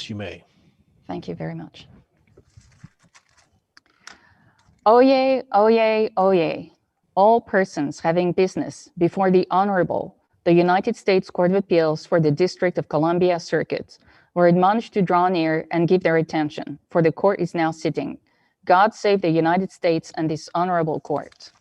Yes, you may. Thank you very much. Oyez, oyez, oyez. All persons having business before the Honorable, the United States Court of Appeals for the District of Columbia Circuit were admonished to draw near and give their attention, for the court is now sitting. God save the United States and this honorable court.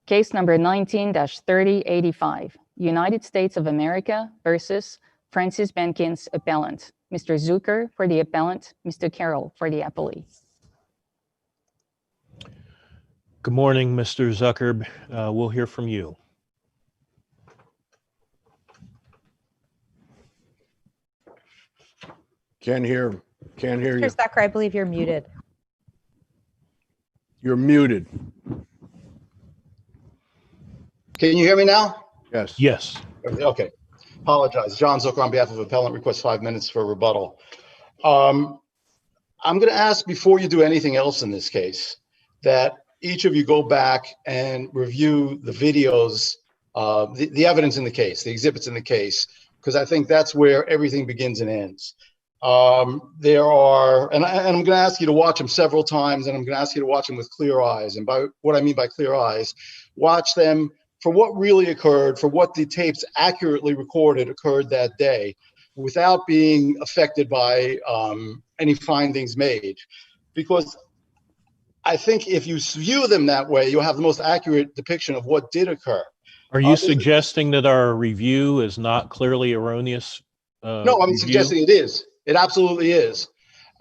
Case number 19-3085, United States of America versus Francis Bankins, appellant. Mr. Zucker for the appellant, Mr. Carroll for the appellee. Good morning, Mr. Zucker. We'll hear from you. Can't hear you. Mr. Zucker, I believe you're muted. You're muted. Can you hear me now? Yes. Yes. Okay. Apologize. John Zucker on behalf of appellant requests 5 minutes for rebuttal. I'm going to ask before you do anything else in this case that each of you go back and review the videos, the evidence in the case, the exhibits in the case, because I think that's where everything begins and ends. There are, and I'm going to ask you to watch them several times, and I'm going to ask you to watch them with clear eyes. And by what I mean by clear eyes, watch them for what really occurred, for what the tapes accurately recorded occurred that day, without being affected by any findings made. Because I think if you view them that way, you'll have the most accurate depiction of what did occur. Are you suggesting that our review is not clearly erroneous? No, I'm suggesting it is. It absolutely is.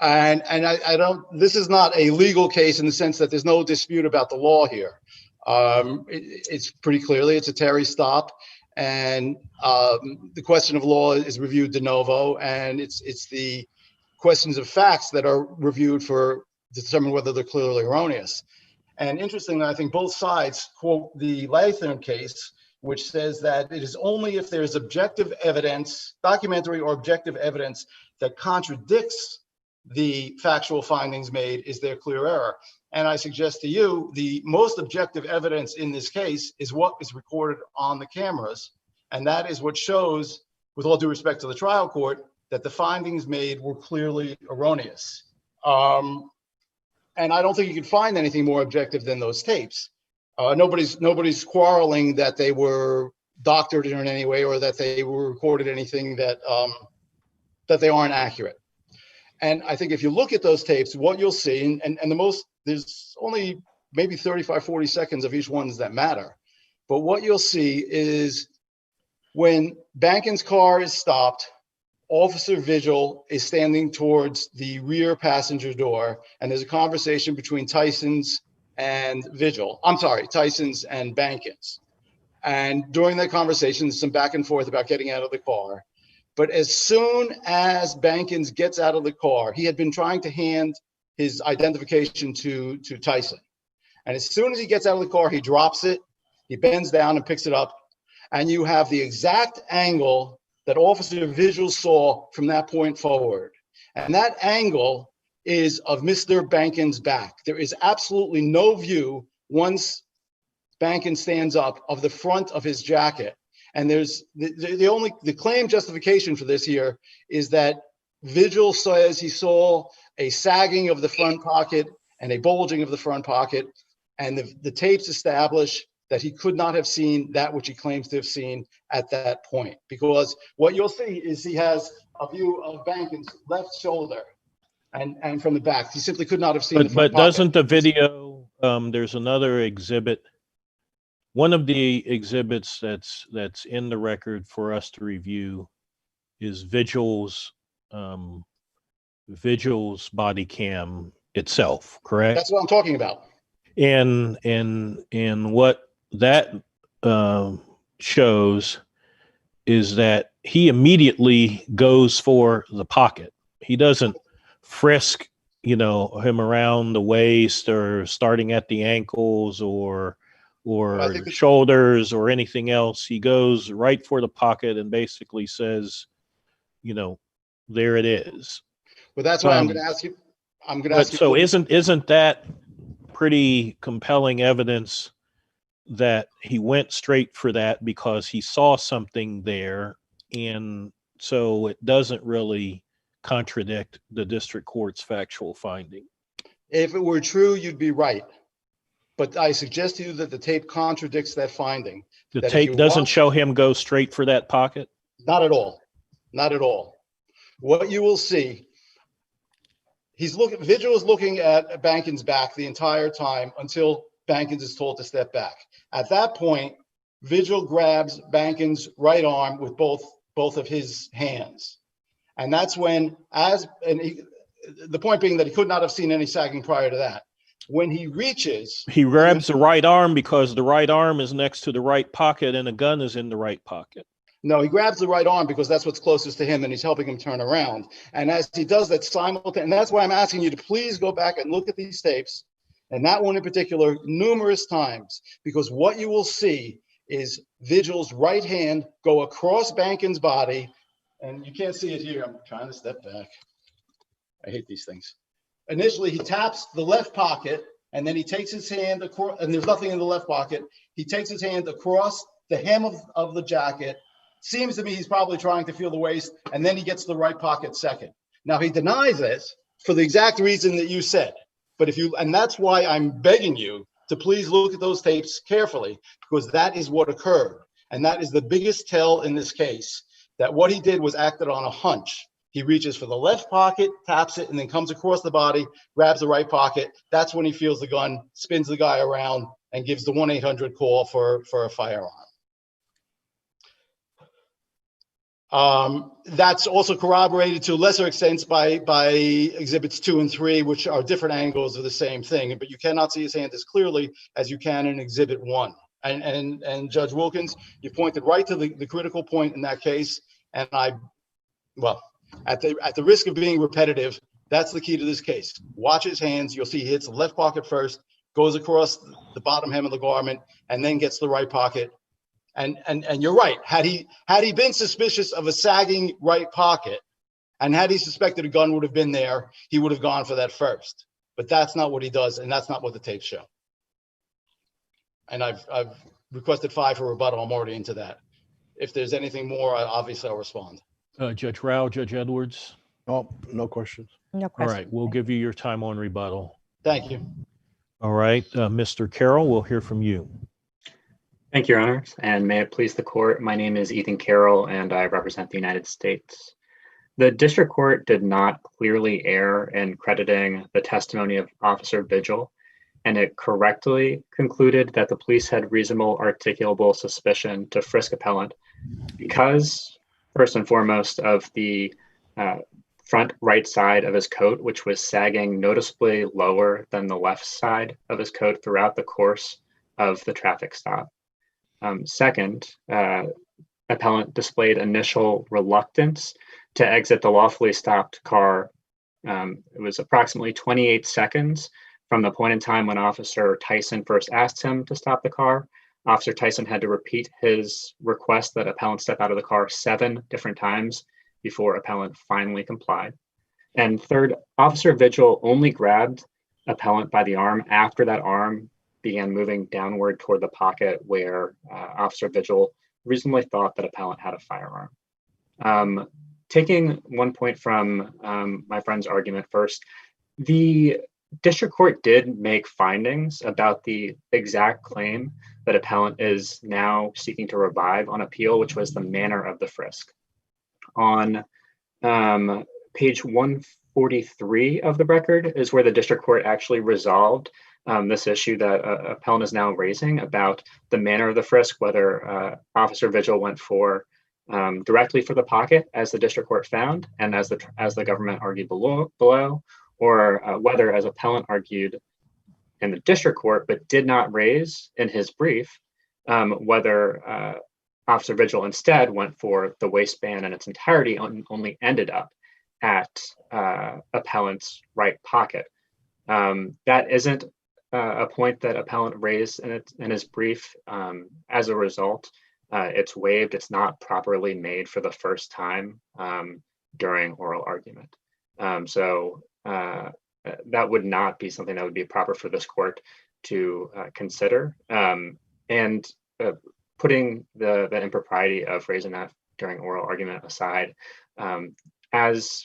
And I don't, this is not a legal case in the sense that there's no dispute about the law here. It's pretty clearly, it's a Terry stop. And the question of law is reviewed de novo, and it's the questions of facts that are reviewed to determine whether they're clearly erroneous. And interestingly, I think both sides quote the Latham case, which says that it is only if there's objective evidence, documentary or objective evidence, that contradicts the factual findings made is there clear error. And I suggest to you, the most objective evidence in this case is what is recorded on the cameras. And that is what shows, with all due respect to the trial court, that the findings made were clearly erroneous. And I don't think you can find anything more objective than those tapes. Nobody's quarreling that they were doctored in any way or that they were recorded anything that they aren't accurate. And I think if you look at those tapes, what you'll see, and there's only maybe 35, 40 seconds of each ones that matter. But what you'll see is when Bankins' car is stopped, Officer Vigil is standing towards the rear passenger door, and there's a conversation between Tyson's and Tyson's and Bankins. And during that conversation, there's some back and forth about getting out of the car. But as soon as Bankins gets out of the car, he had been trying to hand his identification to Tyson. And as soon as he gets out of the car, he drops it, he bends down and picks it up. And you have the exact angle that Officer Vigil saw from that point forward. And that angle is of Mr. Bankins' back. There is absolutely no view once Bankins stands up of the front of his jacket. And there's the claim justification for this here is that Vigil says he saw a sagging of the front pocket and a bulging of the front pocket. And the tapes establish that he could not have seen that which he claims to have seen at that point. Because what you'll see is he has a view of Bankins' left shoulder and from the back. He simply could not have seen the front pocket. Doesn't the video, there's another exhibit, one of the exhibits that's in the record for us to review is Vigil's body cam itself, correct? That's what I'm talking about. And what that shows is that he immediately goes for the pocket. He doesn't frisk, him around the waist or starting at the ankles or shoulders or anything else. He goes right for the pocket and basically says, there it is. Well, that's why I'm going to ask you. So isn't that pretty compelling evidence that he went straight for that because he saw something there, and so it doesn't really contradict the district court's factual finding. If it were true, you'd be right. But I suggest to you that the tape contradicts that finding. The That if tape you doesn't watch- show him go straight for that pocket? Not at all. Not at all. What you will see, Vigil is looking at Bankins' back the entire time until Bankins is told to step back. At that point, Vigil grabs Bankins' right arm with both of his hands. And that's when, the point being that he could not have seen any sagging prior to that. When he reaches, He grabs the right arm because the right arm is next to the right pocket and a gun is in the right pocket. No, he grabs the right arm because that's what's closest to him and he's helping him turn around. And as he does that simultaneously, and that's why I'm asking you to please go back and look at these tapes, and that one in particular, numerous times, because what you will see is Vigil's right hand go across Bankins' body, and you can't see it here. I'm trying to step back. I hate these things. Initially, he taps the left pocket, and then he takes his hand across, and there's nothing in the left pocket. He takes his hand across the hem of the jacket. Seems to me he's probably trying to feel the waist, and then he gets the right pocket second. Now, he denies this for the exact reason that you said. But and that's why I'm begging you to please look at those tapes carefully, because that is what occurred. And that is the biggest tell in this case, that what he did was acted on a hunch. He reaches for the left pocket, taps it, and then comes across the body, grabs the right pocket. That's when he feels the gun, spins the guy around, and gives the 1-800 call for a firearm. That's also corroborated to a lesser extent by exhibits 2 and 3, which are different angles of the same thing, but you cannot see his hand as clearly as you can in exhibit 1. And Judge Wilkins, you pointed right to the critical point in that case. And at the risk of being repetitive, that's the key to this case. Watch his hands. You'll see he hits the left pocket first, goes across the bottom hem of the garment, and then gets the right pocket. And you're right. Had he been suspicious of a sagging right pocket, and had he suspected a gun would have been there, he would have gone for that first. But that's not what he does, and that's not what the tapes show. And I've requested 5 for rebuttal. I'm already into that. If there's anything more, obviously I'll respond. Judge Rao, Judge Edwards? Oh, no questions. No All question. right, we'll give you your time on rebuttal. Thank you. All right, Mr. Carroll, we'll hear from you. Thank you, Your Honors, and may it please the court. My name is Ethan Carroll, and I represent the United States. The district court did not clearly err in crediting the testimony of Officer Vigil, and it correctly concluded that the police had reasonable articulable suspicion to frisk appellant because, first and foremost, of the front right side of his coat, which was sagging noticeably lower than the left side of his coat throughout the course of the traffic stop. Second, appellant displayed initial reluctance to exit the lawfully stopped car. It was approximately 28 seconds from the point in time when Officer Tyson first asked him to stop the car. Officer Tyson had to repeat his request that appellant step out of the car 7 different times before appellant finally complied. And third, Officer Vigil only grabbed appellant by the arm after that arm began moving downward toward the pocket where Officer Vigil reasonably thought that appellant had a firearm. Taking one point from my friend's argument first, the district court did make findings about the exact claim that appellant is now seeking to revive on appeal, which was the manner of the frisk. On page 143 of the record is where the district court actually resolved this issue that appellant is now raising about the manner of the frisk, whether Officer Vigil went for directly for the pocket, as the district court found, and as the government argued below, or whether, as appellant argued in the district court, but did not raise in his brief, whether Officer Vigil instead went for the waistband in its entirety and only ended up at appellant's right pocket. That isn't a point that appellant raised in his brief. As a result, it's waived. It's not properly made for the first time during oral argument. So that would not be something that would be proper for this court to consider. And putting the impropriety of raising that during oral argument aside, as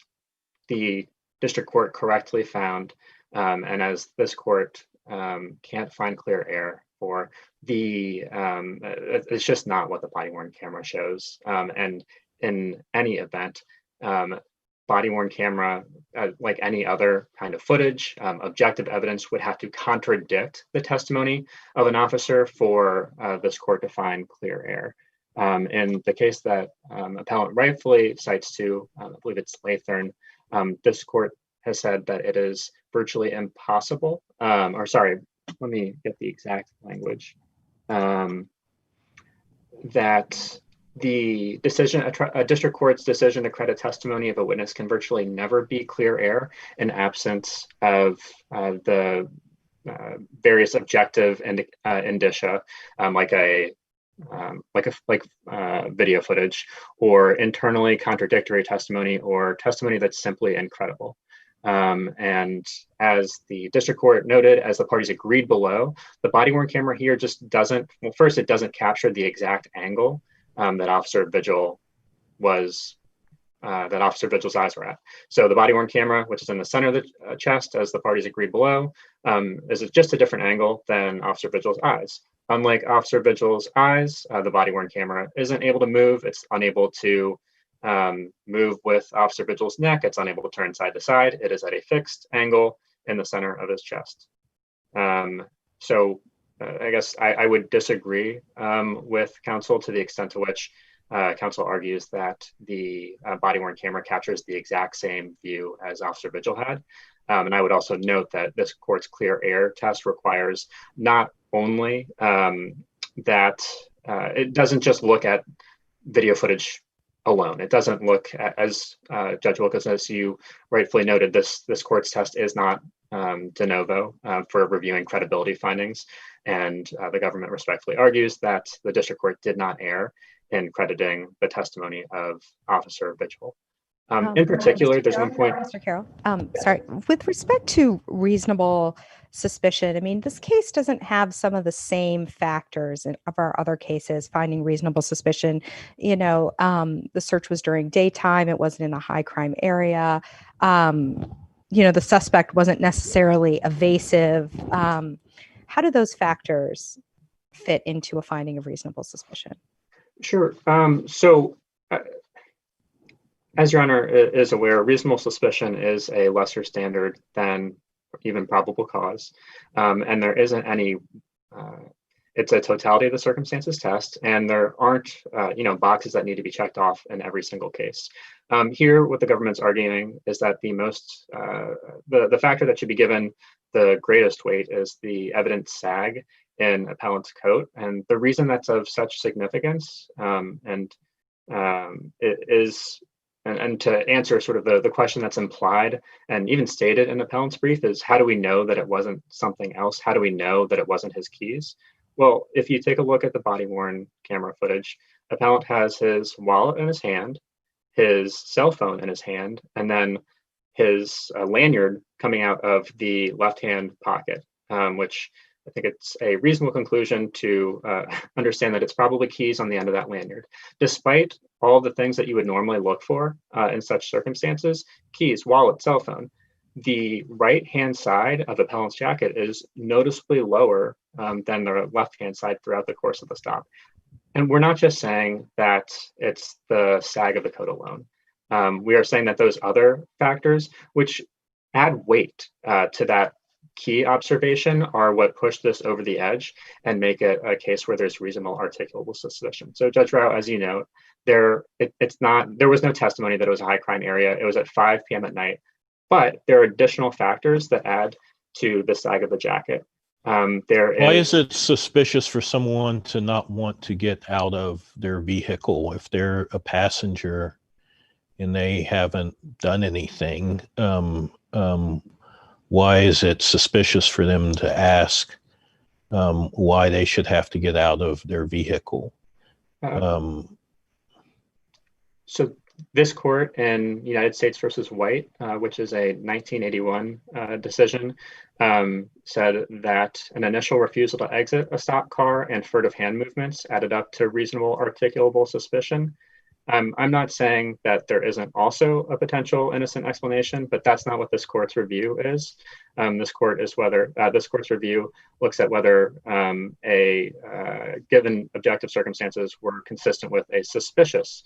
the district court correctly found, and as this court can't find clear error for it's just not what the body-worn camera shows. And in any event, body-worn camera, like any other kind of footage, objective evidence would have to contradict the testimony of an officer for this court to find clear error. In the case that appellant rightfully cites to, I believe it's Lathern, this court has said that it is virtually impossible, or sorry, let me get the exact language, that the decision, a district court's decision to credit testimony of a witness can virtually never be clear error in absence of the various objective indicia, like video footage, or internally contradictory testimony, or testimony that's simply incredible. And as the district court noted, as the parties agreed below, the body-worn camera here just doesn't, well, first, it doesn't capture the exact angle that Officer Vigil was, that Officer Vigil's eyes were at. So the body-worn camera, which is in the center of the chest, as the parties agreed below, is just a different angle than Officer Vigil's eyes. Unlike Officer Vigil's eyes, the body-worn camera isn't able to move. It's unable to move with Officer Vigil's neck. It's unable to turn side to side. It is at a fixed angle in the center of his chest. I guess I would disagree with counsel to the extent to which counsel argues that the body-worn camera captures the exact same view as Officer Vigil had. And I would also note that this court's clear error test requires not only that it doesn't just look at video footage alone. It doesn't look at, as Judge Wilkins, as you rightfully noted, this court's test is not de novo for reviewing credibility findings. And the government respectfully argues that the district court did not err in crediting the testimony of Officer Vigil. In particular, there's one point. Mr. Carroll, sorry, with respect to reasonable suspicion, I mean, this case doesn't have some of the same factors of our other cases, finding reasonable suspicion. You know, the search was during daytime. It wasn't in a high crime area. You know, the suspect wasn't necessarily evasive. How do those factors fit into a finding of reasonable suspicion? Sure. As Your Honor is aware, reasonable suspicion is a lesser standard than even probable cause. And there isn't any, it's a totality of the circumstances test, and there aren't, boxes that need to be checked off in every single case. Here, what the government's arguing is that the factor that should be given the greatest weight is the evident sag in appellant's coat. And the reason that's of such significance, and to answer sort of the question that's implied and even stated in the appellant's brief, is how do we know that it wasn't something else? How do we know that it wasn't his keys? Well, if you take a look at the body-worn camera footage, appellant has his wallet in his hand, his cell phone in his hand, and then his lanyard coming out of the left-hand pocket, which I think it's a reasonable conclusion to understand that it's probably keys on the end of that lanyard. Despite all the things that you would normally look for in such circumstances, keys, wallet, cell phone, the right-hand side of appellant's jacket is noticeably lower than the left-hand side throughout the course of the stop. And we're not just saying that it's the sag of the coat alone. We are saying that those other factors, which add weight to that key observation, are what push this over the edge and make it a case where there's reasonable articulable suspicion. So Judge Rao, as you know, there was no testimony that it was a high crime area. It was at 5 p.m. at night, but there are additional factors that add to the sag of the jacket. Why is it suspicious for someone to not want to get out of their vehicle if they're a passenger and they haven't done anything? Why is it suspicious for them to ask why they should have to get out of their vehicle? So this court in United States versus White, which is a 1981 decision, said that an initial refusal to exit a stopped car and furtive hand movements added up to reasonable articulable suspicion. I'm not saying that there isn't also a potential innocent explanation, but that's not what this court's review is. This court's review looks at whether given objective circumstances were consistent with a suspicious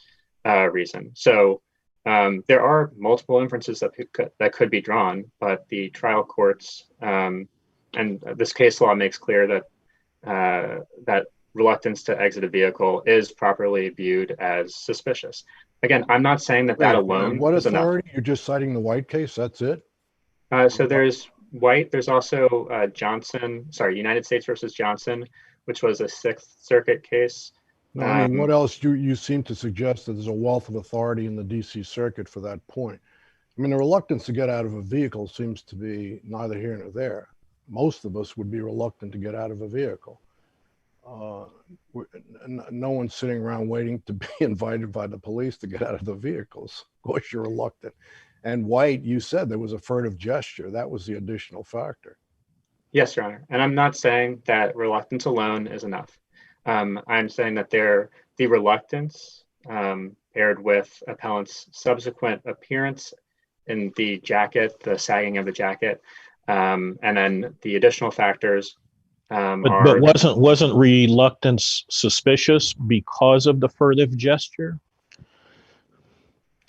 reason. So there are multiple inferences that could be drawn, but the trial courts and this case law makes clear that reluctance to exit a vehicle is properly viewed as suspicious. Again, I'm not saying that alone what is enough. authority? You're just citing the White case, that's it? So there's White, there's also United States versus Johnson, which was a Sixth Circuit case. No, I mean, what else? You seem to suggest that there's a wealth of authority in the DC Circuit for that point. I mean, the reluctance to get out of a vehicle seems to be neither here nor there. Most of us would be reluctant to get out of a vehicle. No one's sitting around waiting to be invited by the police to get out of the vehicles. Of course, you're reluctant. And White, you said there was a furtive gesture. That was the additional factor. Yes, Your Honor. And I'm not saying that reluctance alone is enough. I'm saying that the reluctance paired with appellant's subsequent appearance in the jacket, the sagging of the jacket, and then the additional factors. But wasn't reluctance suspicious because of the furtive gesture?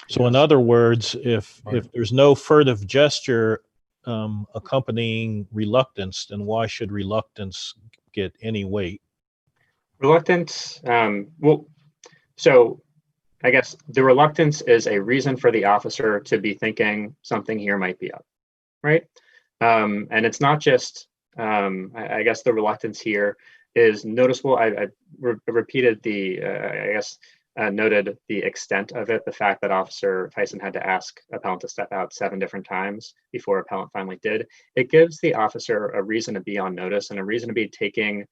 So in other words, if there's no furtive gesture accompanying reluctance, then why should reluctance get any weight? Reluctance, so I guess the reluctance is a reason for the officer to be thinking something here might be up, right? And it's not just, I guess the reluctance here is noticeable. I repeated noted the extent of it, the fact that Officer Tyson had to ask appellant to step out 7 different times before appellant finally did. It gives the officer a reason to be on notice and a reason to be taking,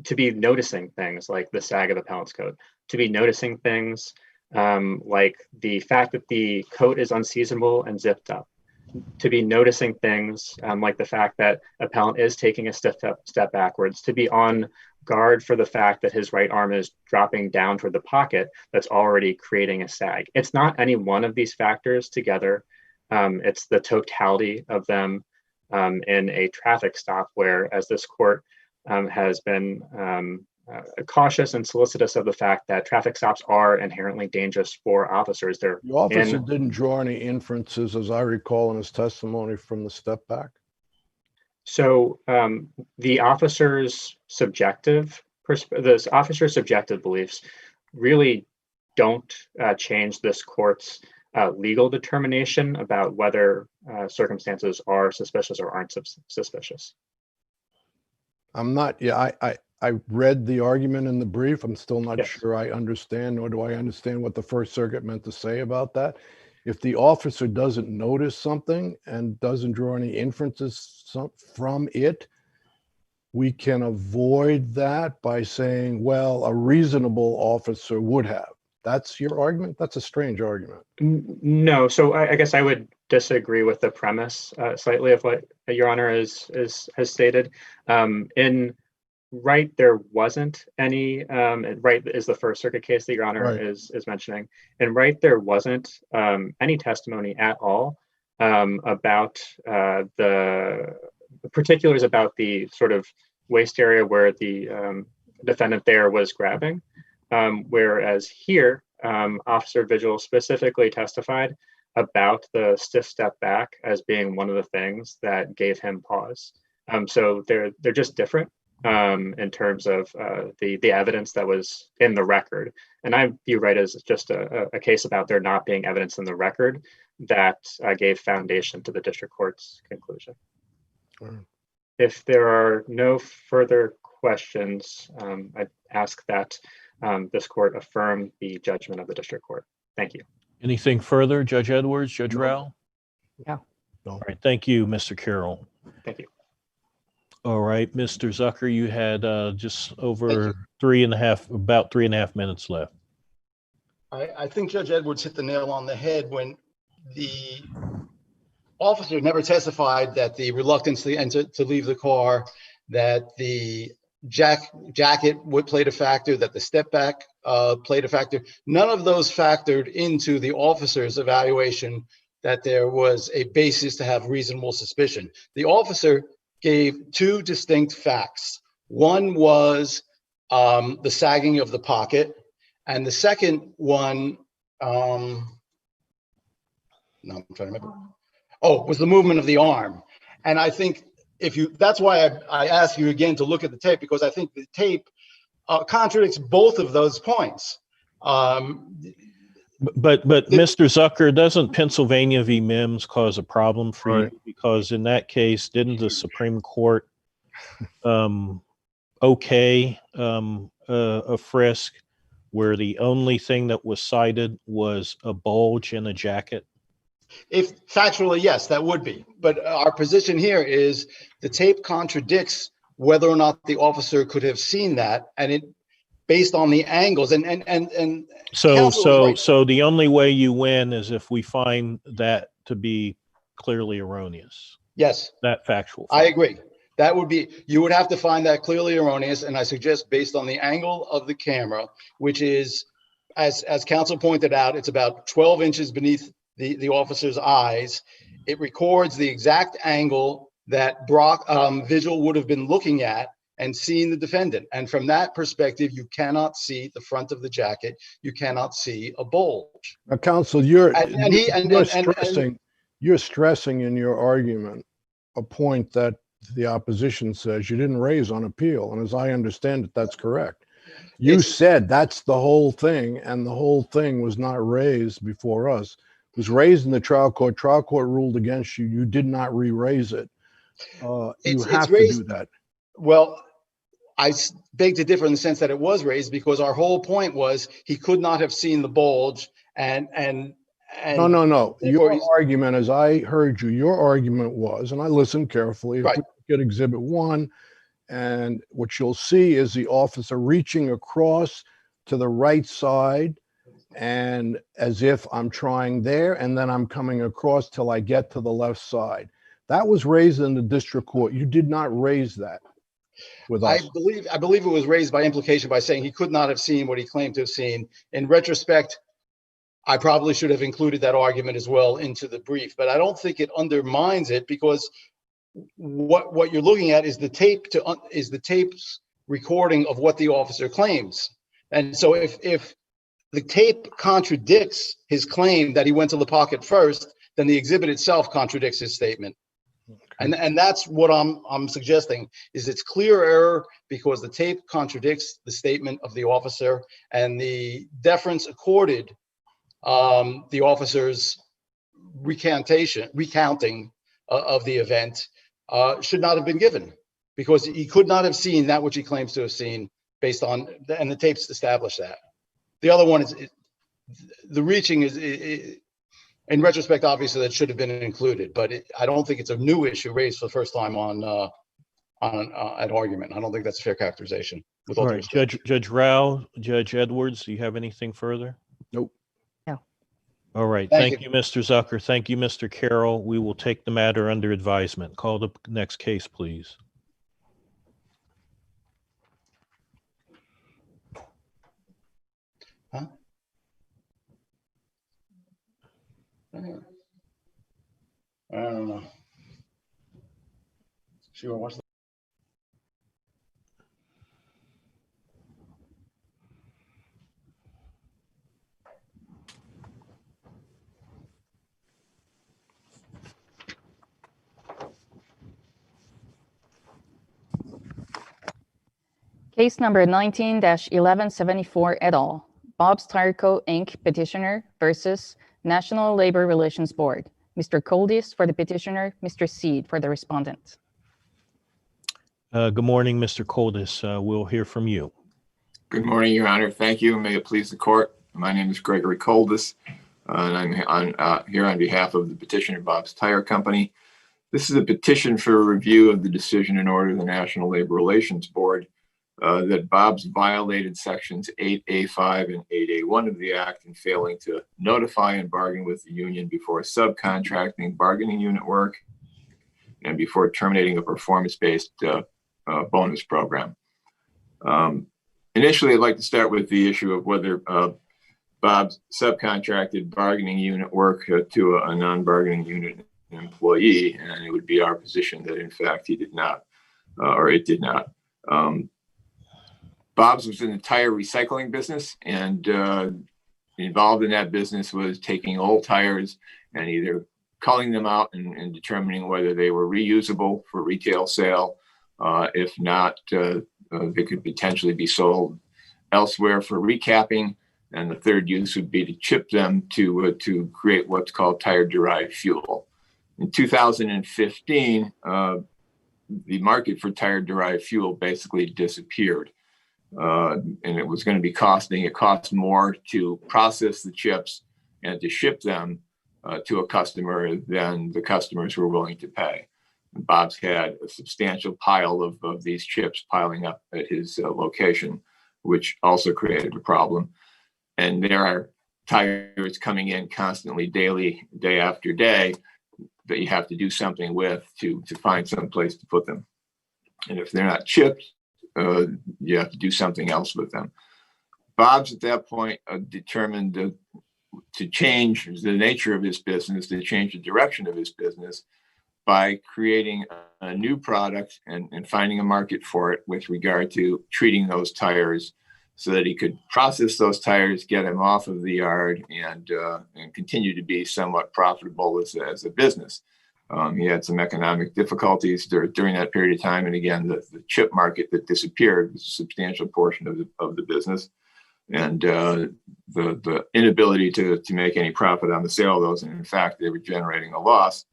to be noticing things like the sag of the appellant's coat, to be noticing things like the fact that the coat is unseasonable and zipped up, to be noticing things like the fact that appellant is taking a step backwards, to be on guard for the fact that his right arm is dropping down toward the pocket that's already creating a sag. It's not any one of these factors together. It's the totality of them in a traffic stop where, as this court has been cautious and solicitous of the fact that traffic stops are inherently dangerous for officers. The officer didn't draw any inferences, as I recall, in his testimony from the step back. So the officer's subjective beliefs really don't change this court's legal determination about whether circumstances are suspicious or aren't suspicious. I'm not. Yeah, I read the argument in the brief. I'm still not sure I understand, nor do I understand what the First Circuit meant to say about that. If the officer doesn't notice something and doesn't draw any inferences from it, we can avoid that by saying, well, a reasonable officer would have. That's your argument? That's a strange argument. No, so I guess I would disagree with the premise slightly of what Your Honor has stated. In Wright, there wasn't any, Wright is the First Circuit case that Your Honor is mentioning. In Wright, there wasn't any testimony at all about the particulars about the sort of waist area where the defendant there was grabbing. Whereas here, Officer Vigil specifically testified about the stiff step back as being one of the things that gave him pause. So they're just different in terms of the evidence that was in the record. And I view Wright as just a case about there not being evidence in the record that gave foundation to the district court's conclusion. If there are no further questions, I'd ask that this court affirm the judgment of the district court. Thank you. Anything further, Judge Edwards, Judge Rao? No. All right. Thank you, Mr. Carroll. Thank you. All right, Mr. Zucker, you had just over about 3.5 minutes left. I think Judge Edwards hit the nail on the head when the officer never testified that the reluctance to leave the car, that the jacket played a factor, that the step back played a factor. None of those factored into the officer's evaluation that there was a basis to have reasonable suspicion. The officer gave two distinct facts. One was the sagging of the pocket, and the second one, no, I'm trying to remember. Oh, was the movement of the arm. And I think that's why I ask you again to look at the tape, because I think the tape contradicts both of those points. But Mr. Zucker, doesn't Pennsylvania v. Mims cause a problem for you? Because in that case, didn't the Supreme Court okay a frisk where the only thing that was cited was a bulge in a jacket? If factually, yes, that would be. But our position here is the tape contradicts whether or not the officer could have seen that, and it based on the angles and so the only way you win is if we find that to be clearly erroneous. Yes, that factual fact. I agree. That would be, you would have to find that clearly erroneous, and I suggest based on the angle of the camera, which is, as counsel pointed out, it's about 12 inches beneath the officer's eyes. It records the exact angle that Brock Vigil would have been looking at and seeing the defendant. And from that perspective, you cannot see the front of the jacket. You cannot see a bulge. Now, counsel, you're stressing in your argument a point that the opposition says you didn't raise on appeal. And as I understand it, that's correct. You said that's the whole thing, and the whole thing was not raised before us. It was raised in the trial court. Trial court ruled against you. You did not re-raise it. You have to do that. Well, I beg to differ in the sense that it was raised because our whole point was he could not have seen the bulge and no. Your argument, as I heard you, your argument was, and I listened carefully, right. Get Exhibit 1, and what you'll see is the officer reaching across to the right side, and as if I'm trying there, and then I'm coming across till I get to the left side. That was raised in the district court. You did not raise that with us. I believe it was raised by implication by saying he could not have seen what he claimed to have seen. In retrospect, I probably should have included that argument as well into the brief, but I don't think it undermines it, because what you're looking at is the tape's recording of what the officer claims. And so if the tape contradicts his claim that he went to the pocket first, then the exhibit itself contradicts his statement. Okay. And that's what I'm suggesting, is it's clear error because the tape contradicts the statement of the officer, and the deference accorded the officer's recounting of the event should not have been given, because he could not have seen that which he claims to have seen based on, and the tapes establish that. The other one is the reaching is, in retrospect, obviously that should have been included, but I don't think it's a new issue raised for the first time on an argument. I don't think that's a fair characterization. With all right, Judge Rao, Judge Edwards, do you have anything further? Nope. No. All right. Thank you, Mr. Zucker. Thank you, Mr. Carroll. We will take the matter under advisement. Call the next case, please. Huh? I don't know. Sure, watch the Case number 19-1174 et al. Bob's Tire Co. Inc. petitioner versus National Labor Relations Board. Mr. Coldis for the petitioner, Mr. Seed for the respondent. Good morning, Mr. Coldis. We'll hear from you. Good morning, Your Honor. Thank you. May it please the court. My name is Gregory Coldis, and I'm here on behalf of the petitioner, Bob's Tire Company. This is a petition for a review of the decision and order of the National Labor Relations Board that Bob's violated sections 8A5 and 8A1 of the Act in failing to notify and bargain with the union before subcontracting bargaining unit work and before terminating a performance-based bonus program. Initially, I'd like to start with the issue of whether Bob subcontracted bargaining unit work to a non-bargaining unit employee, and it would be our position that in fact he did not, or it did not. Bob's was in the tire recycling business, and involved in that business was taking old tires and either culling them out and determining whether they were reusable for retail sale. If not, they could potentially be sold elsewhere for recapping. And the third use would be to chip them to create what's called tire-derived fuel. In 2015, the market for tire-derived fuel basically disappeared. And it was going to be it cost more to process the chips and to ship them to a customer than the customers were willing to pay. And Bob's had a substantial pile of these chips piling up at his location, which also created a problem. And there are tires coming in constantly, daily, day after day, that you have to do something with to find some place to put them. And if they're not chipped, you have to do something else with them. Bob's at that point determined to change the nature of his business, to change the direction of his business by creating a new product and finding a market for it with regard to treating those tires so that he could process those tires, get them off of the yard, and continue to be somewhat profitable as a business. He had some economic difficulties during that period of time. And again, the chip market that disappeared was a substantial portion of the business. And the inability to make any profit on the sale of those, and in fact, they were generating a loss,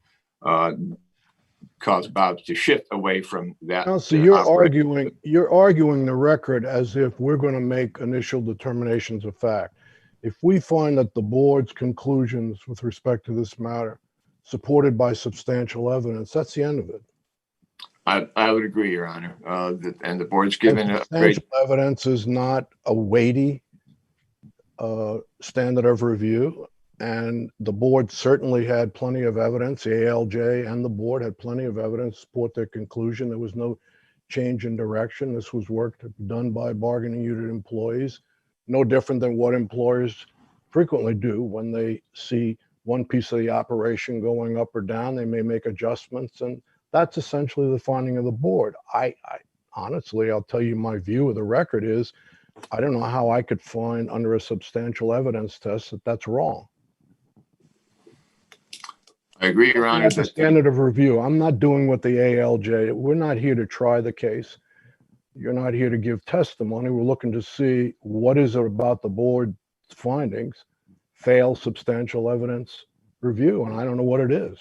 caused Bob to shift away from that. Now, so you're arguing the record as if we're going to make initial determinations of fact. If we find that the board's conclusions with respect to this matter supported by substantial evidence, that's the end of it. I would agree, Your Honor. And the board's given a great evidence is not a weighty standard of review. And the board certainly had plenty of evidence. The ALJ and the board had plenty of evidence to support their conclusion. There was no change in direction. This was work done by bargaining unit employees, no different than what employers frequently do when they see one piece of the operation going up or down. They may make adjustments, and that's essentially the finding of the board. I honestly, I'll tell you my view of the record is, I don't know how I could find under a substantial evidence test that that's wrong. I agree, Your Honor. That's a standard of review. I'm not doing what the ALJ. We're not here to try the case. You're not here to give testimony. We're looking to see what is it about the board's findings fail substantial evidence review, and I don't know what it is.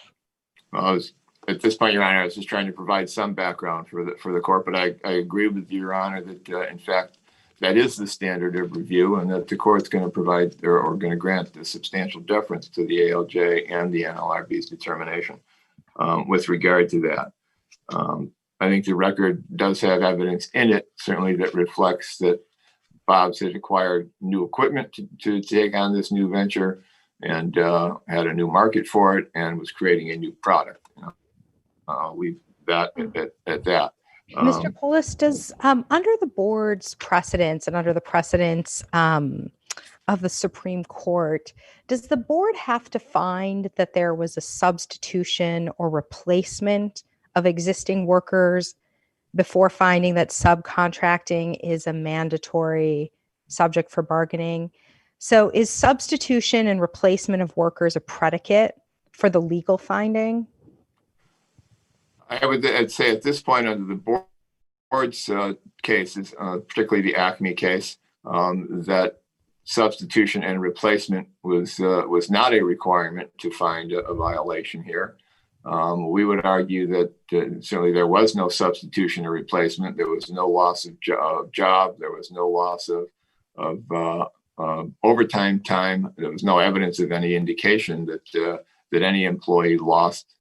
Well, at this point, Your Honor, I was just trying to provide some background for the court, but I agree with you, Your Honor, that in fact that is the standard of review, and that the court's going to provide or going to grant the substantial deference to the ALJ and the NLRB's determination with regard to that. I think the record does have evidence in it, certainly, that reflects that Bob's had acquired new equipment to take on this new venture and had a new market for it and was creating a new product. Leave that at that. Mr. Polis, does under the board's precedents and under the precedents of the Supreme Court, does the board have to find that there was a substitution or replacement of existing workers before finding that subcontracting is a mandatory subject for bargaining? So is substitution and replacement of workers a predicate for the legal finding? I'd say at this point under the board's cases, particularly the Acme case, that substitution and replacement was not a requirement to find a violation here. We would argue that certainly there was no substitution or replacement. There was no loss of job. There was no loss of overtime time. There was no evidence of any indication that any employee lost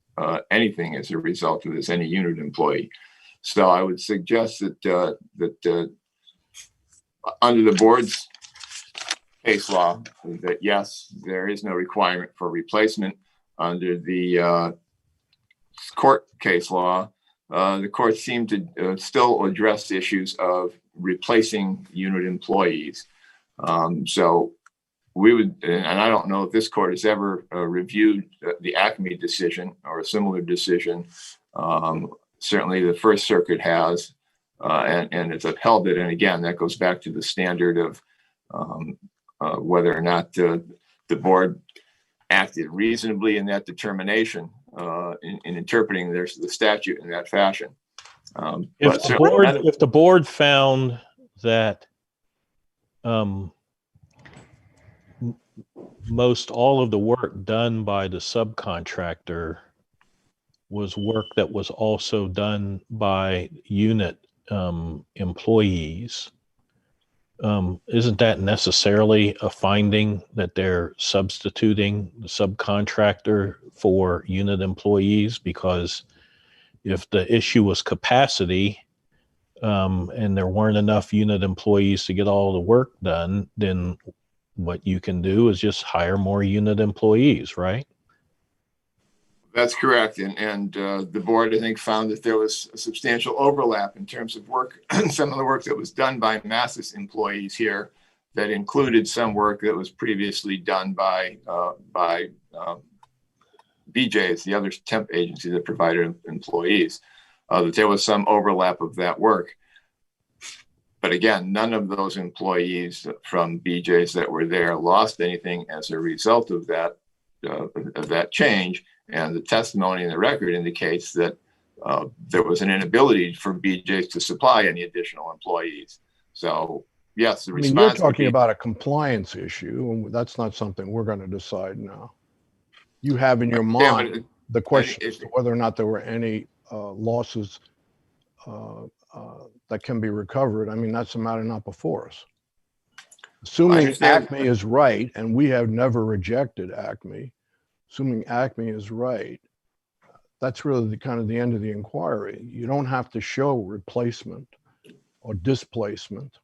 anything as a result of this, any unit employee. So I would suggest that under the board's case law, that yes, there is no requirement for replacement. Under the court case law, the court seemed to still address issues of replacing unit employees. So we would, and I don't know if this court has ever reviewed the Acme decision or a similar decision. Certainly the First Circuit has, and it's upheld it. And again, that goes back to the standard of whether or not the board acted reasonably in that determination in interpreting the statute in that fashion. If the board found that most all of the work done by the subcontractor was work that was also done by unit employees, isn't that necessarily a finding that they're substituting the subcontractor for unit employees? Because if the issue was capacity and there weren't enough unit employees to get all the work done, then what you can do is just hire more unit employees, right? That's correct. And the board, I think, found that there was a substantial overlap in terms of work, some of the work that was done by Massus employees here that included some work that was previously done by BJ's, the other temp agency that provided employees, that there was some overlap of that work. But again, none of those employees from BJ's that were there lost anything as a result of that change. And the testimony in the record indicates that there was an inability for BJ's to supply any additional employees. So yes, the response. You're talking about a compliance issue, and that's not something we're going to decide now. You have in your mind the question as to whether or not there were any losses that can be recovered. I mean, that's a matter not before us. Assuming Acme is right, and we have never rejected Acme, assuming Acme is right, that's really the end of the inquiry. You don't have to show replacement or displacement,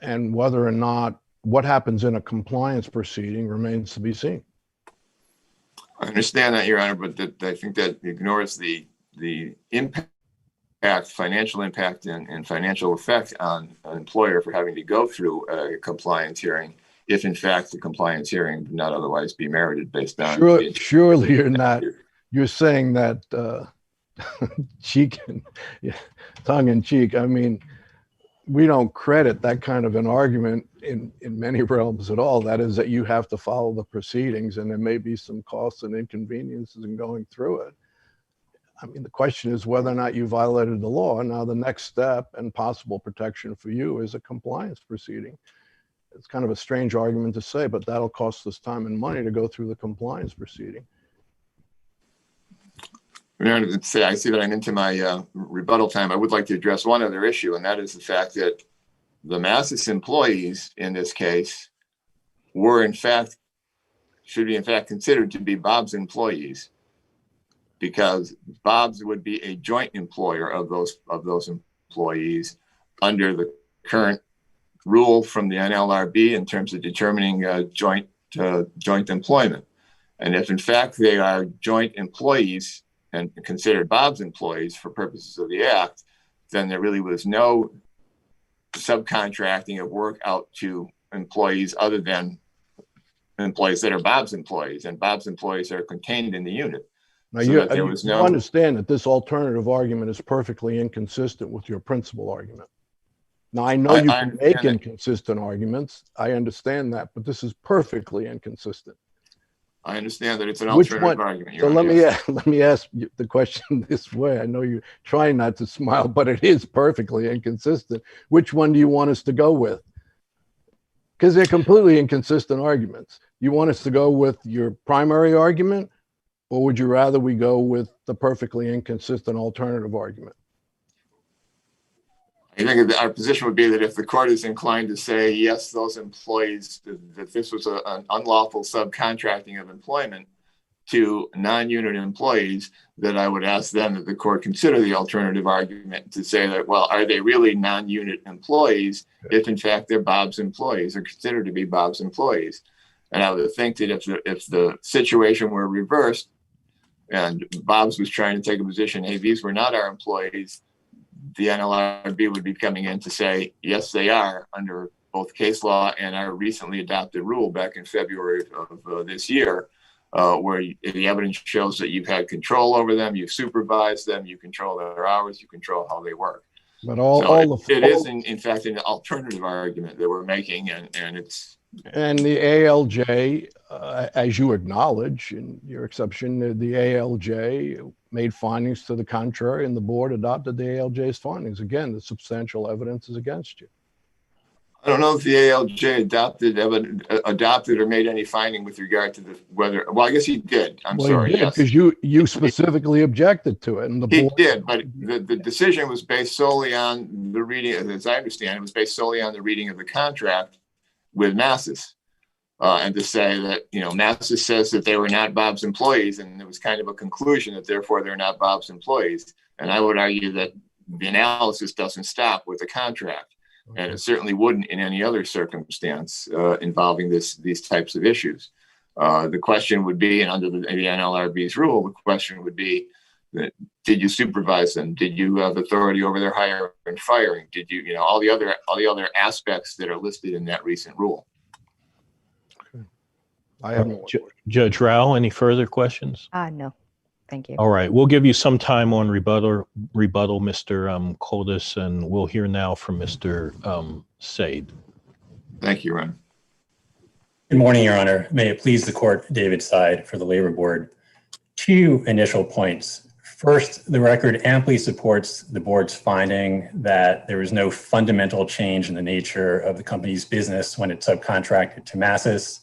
and whether or not what happens in a compliance proceeding remains to be seen. I understand that, Your Honor, but I think that ignores the impact, financial impact and financial effect on an employer for having to go through a compliance hearing, if in fact the compliance hearing would not otherwise be merited based on. Surely you're not. You're saying that tongue in cheek. I mean, we don't credit that kind of an argument in many realms at all. That is that you have to follow the proceedings, and there may be some costs and inconveniences in going through it. I mean, the question is whether or not you violated the law. Now, the next step and possible protection for you is a compliance proceeding. It's kind of a strange argument to say, but that'll cost us time and money to go through the compliance proceeding. I see that I'm into my rebuttal time. I would like to address one other issue, and that is the fact that the Massus employees in this case should be in fact considered to be Bob's employees, because Bob's would be a joint employer of those employees under the current rule from the NLRB in terms of determining joint employment. And if in fact they are joint employees and considered Bob's employees for purposes of the act, then there really was no subcontracting of work out to employees other than employees that are Bob's employees, and Bob's employees are contained in the unit. Now, you understand that this alternative argument is perfectly inconsistent with your principal argument. Now, I know you can make inconsistent arguments. I understand that, but this is perfectly inconsistent. I understand that it's an alternative argument. So let me ask you the question this way. I know you're trying not to smile, but it is perfectly inconsistent. Which one do you want us to go with? Because they're completely inconsistent arguments. You want us to go with your primary argument, or would you rather we go with the perfectly inconsistent alternative argument? I think our position would be that if the court is inclined to say, yes, those employees, that this was an unlawful subcontracting of employment to non-unit employees, that I would ask them that the court consider the alternative argument to say that, well, are they really non-unit employees if in fact they're Bob's employees or considered to be Bob's employees? And I would think that if the situation were reversed, and Bob's was trying to take a position, hey, these were not our employees, the NLRB would be coming in to say, yes, they are, under both case law and our recently adopted rule back in February of this year, where the evidence shows that you've had control over them, you've supervised them, you control their hours, you control how they work. But it is in fact an alternative argument that we're making, and it's. And the ALJ, as you acknowledge in your exception, the ALJ made findings to the contrary, and the board adopted the ALJ's findings. Again, the substantial evidence is against you. I don't know if the ALJ adopted or made any finding with regard to whether. Well, I guess he did. Sorry, he did, because you specifically objected to it, and the board did. But the decision was based solely on the reading, as I understand, it was based solely on the reading of the contract with Massis, and to say that Massis says that they were not Bob's employees, and it was kind of a conclusion that therefore they're not Bob's employees. And I would argue that the analysis doesn't stop with the contract. And it certainly wouldn't in any other circumstance involving these types of issues. The question would be, and under the NLRB's rule, the question would be, did you supervise them? Did you have authority over their hiring and firing? Did you, all the other aspects that are listed in that recent rule? Okay. I have no Judge Rao, any further questions? No. Thank you. All right. We'll give you some time on rebuttal, Mr. Koldis, and we'll hear now from Mr. Said. Thank you, Ron. Good morning, Your Honor. May it please the court, David Said for the Labor Board. 2 initial points. First, the record amply supports the board's finding that there was no fundamental change in the nature of the company's business when it subcontracted to Massis.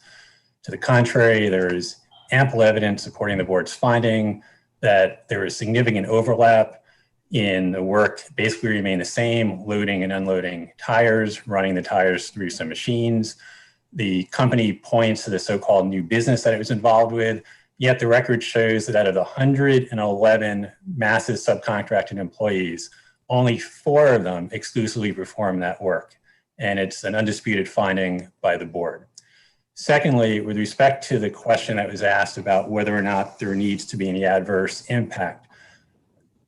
To the contrary, there is ample evidence supporting the board's finding that there is significant overlap in the work, basically remain the same, loading and unloading tires, running the tires through some machines. The company points to the so-called new business that it was involved with, yet the record shows that out of the 111 Massis subcontracted employees, only 4 of them exclusively perform that work. And it's an undisputed finding by the board. Secondly, with respect to the question that was asked about whether or not there needs to be any adverse impact,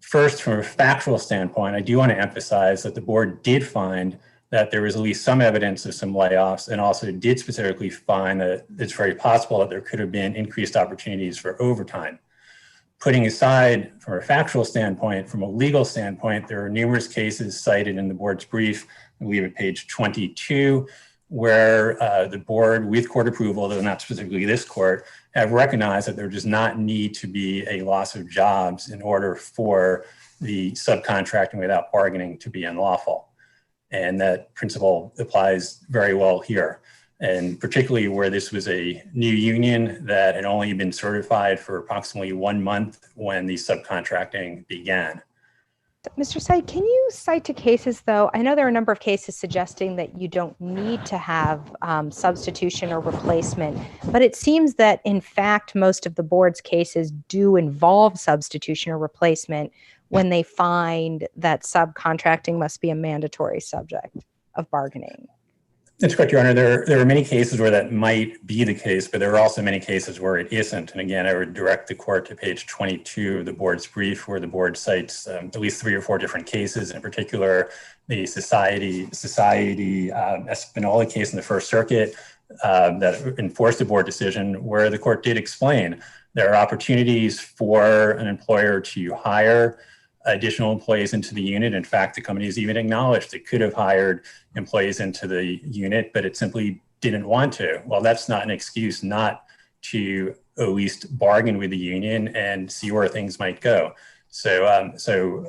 first, from a factual standpoint, I do want to emphasize that the board did find that there was at least some evidence of some layoffs, and also did specifically find that it's very possible that there could have been increased opportunities for overtime. Putting aside from a factual standpoint, from a legal standpoint, there are numerous cases cited in the board's brief, I believe at page 22, where the board, with court approval, though not specifically this court, have recognized that there does not need to be a loss of jobs in order for the subcontracting without bargaining to be unlawful. And that principle applies very well here. And particularly where this was a new union that had only been certified for approximately 1 month when the subcontracting began. Mr. Said, can you cite to cases, though? I know there are a number of cases suggesting that you don't need to have substitution or replacement, but it seems that, in fact, most of the board's cases do involve substitution or replacement when they find that subcontracting must be a mandatory subject of bargaining. That's correct, Your Honor. There are many cases where that might be the case, but there are also many cases where it isn't. And again, I would direct the court to page 22 of the board's brief, where the board cites at least 3 or 4 different cases, in particular, the Society Espinola case in the First Circuit that enforced the board decision, where the court did explain there are opportunities for an employer to hire additional employees into the unit. In fact, the company has even acknowledged it could have hired employees into the unit, but it simply didn't want to. Well, that's not an excuse not to at least bargain with the union and see where things might go. So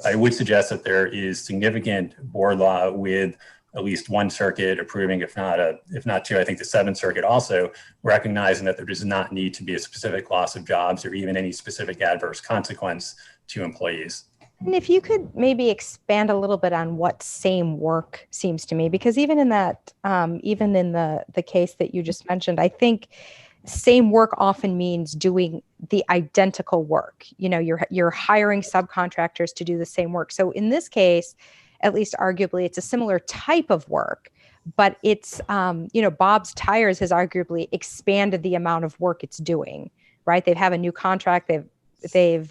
I would suggest that there is significant board law with at least 1 circuit approving, if not 2, I think the 7th Circuit also recognizing that there does not need to be a specific loss of jobs or even any specific adverse consequence to employees. And if you could maybe expand a little bit on what same work seems to me, because even in that, even in the case that you just mentioned, I think same work often means doing the identical work. You know, you're hiring subcontractors to do the same work. So in this case, at least arguably, it's a similar type of work, but it's, Bob's Tires has arguably expanded the amount of work it's doing, right? They have a new contract. they've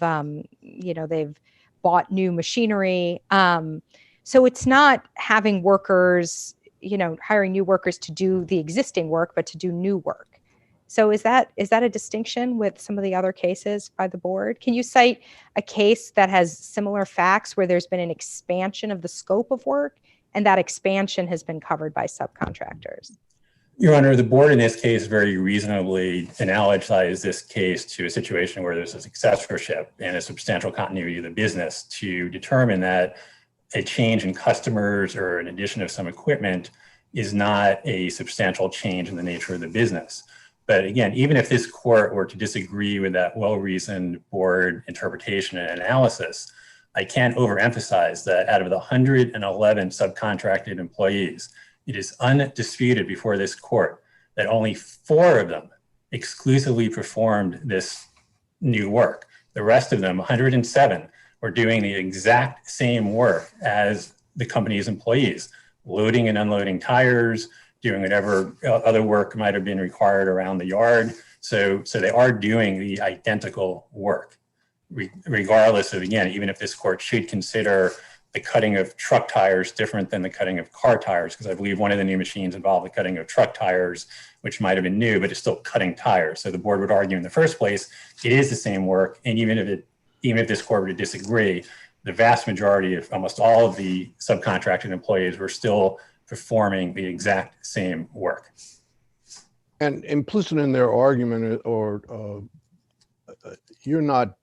bought new machinery. So it's not having workers, hiring new workers to do the existing work, but to do new work. So is that a distinction with some of the other cases by the board? Can you cite a case that has similar facts where there's been an expansion of the scope of work and that expansion has been covered by subcontractors? Your Honor, the board in this case very reasonably analogized this case to a situation where there's a successorship and a substantial continuity of the business to determine that a change in customers or an addition of some equipment is not a substantial change in the nature of the business. But again, even if this court were to disagree with that well-reasoned board interpretation and analysis, I can't overemphasize that out of the 111 subcontracted employees, it is undisputed before this court that only 4 of them exclusively performed this new work. The rest of them, 107, were doing the exact same work as the company's employees, loading and unloading tires, doing whatever other work might have been required around the yard. So they are doing the identical work, regardless of, again, even if this court should consider the cutting of truck tires different than the cutting of car tires, because I believe one of the new machines involved the cutting of truck tires, which might have been new, but it's still cutting tires. So the board would argue in the first place, it is the same work. And even if this court were to disagree, the vast majority of almost all of the subcontracted employees were still performing the exact same work. And implicit in their argument, or you're not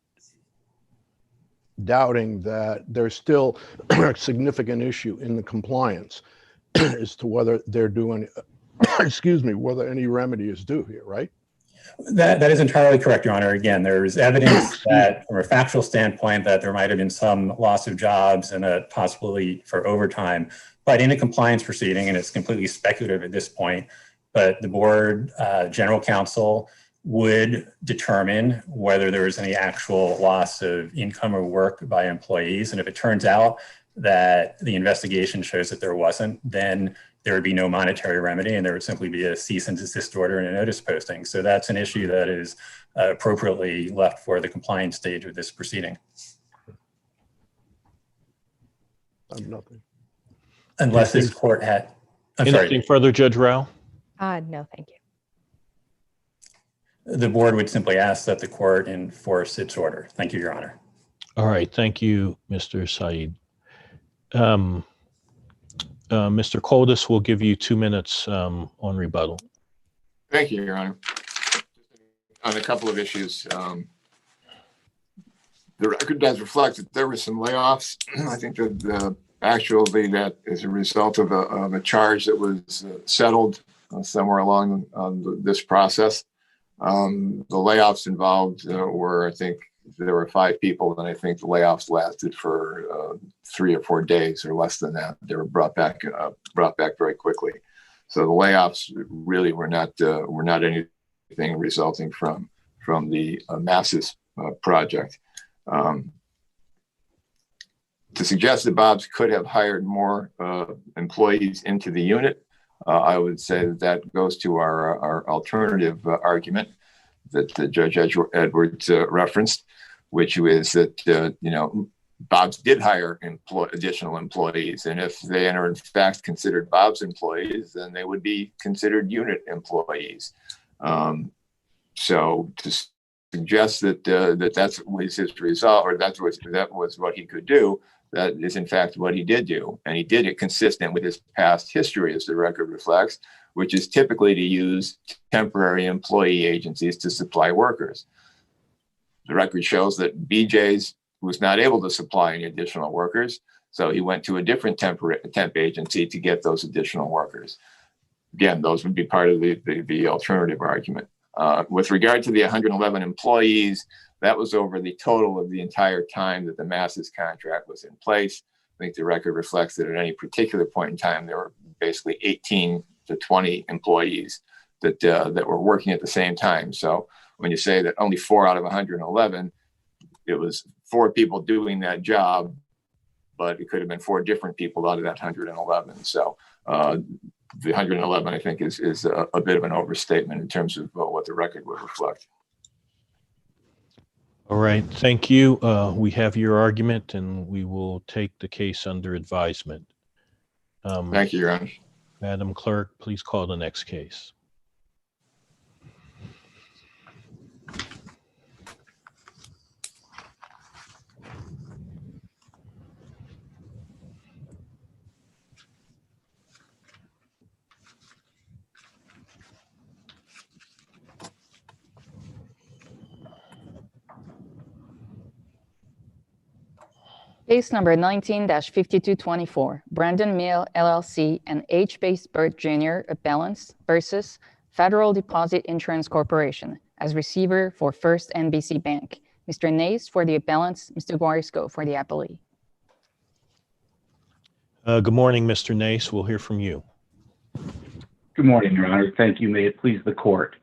doubting that there's still a significant issue in the compliance as to whether they're doing, whether any remedy is due here, right? That is entirely correct, Your Honor. Again, there's evidence that from a factual standpoint that there might have been some loss of jobs and a possibility for overtime, but in a compliance proceeding, and it's completely speculative at this point, but the board general counsel would determine whether there was any actual loss of income or work by employees. And if it turns out that the investigation shows that there wasn't, then there would be no monetary remedy and there would simply be a cease and desist order and a notice posting. So that's an issue that is appropriately left for the compliance stage of this proceeding. Nothing. Unless this court had, anything further, Judge Rao? No, thank you. The board would simply ask that the court enforce its order. Thank you, Your Honor. All right. Thank you, Mr. Saeed. Mr. Koldis will give you 2 minutes on rebuttal. Thank you, Your Honor. On a couple of issues, the record does reflect that there were some layoffs. I think that actually that is a result of a charge that was settled somewhere along this process. The layoffs involved were, I think, there were 5 people, and I think the layoffs lasted for 3 or 4 days or less than that. They were brought back very quickly. So the layoffs really were not anything resulting from the Masses project. To suggest that Bob's could have hired more employees into the unit, I would say that goes to our alternative argument that Judge Edwards referenced, which is that Bob's did hire additional employees, and if they are in fact considered Bob's employees, then they would be considered unit employees. So to suggest that that was his result, or that was what he could do, that is in fact what he did do, and he did it consistent with his past history, as the record reflects, which is typically to use temporary employee agencies to supply workers. The record shows that BJ's was not able to supply any additional workers, so he went to a different temp agency to get those additional workers. Again, those would be part of the alternative argument. With regard to the 111 employees, that was over the total of the entire time that the Masses contract was in place. I think the record reflects that at any particular point in time, there were basically 18 to 20 employees that were working at the same time. So when you say that only 4 out of 111, it was 4 people doing that job, but it could have been 4 different people out of that 111. So the 111, I think, is a bit of an overstatement in terms of what the record would reflect. All right, thank you. We have your argument and we will take the case under advisement. Thank you, Your Honor. Madam Clerk, please call the next case. Case number 19-5224, Brandon Mill LLC and H. Burt Jr. appellants versus Federal Deposit Insurance Corporation as receiver for First NBC Bank. Mr. Nace for the appellants, Mr. Guarisco for the appellee. Good morning, Mr. Nace. We'll hear from you. Good morning, Your Honor. Thank you. May it please the court.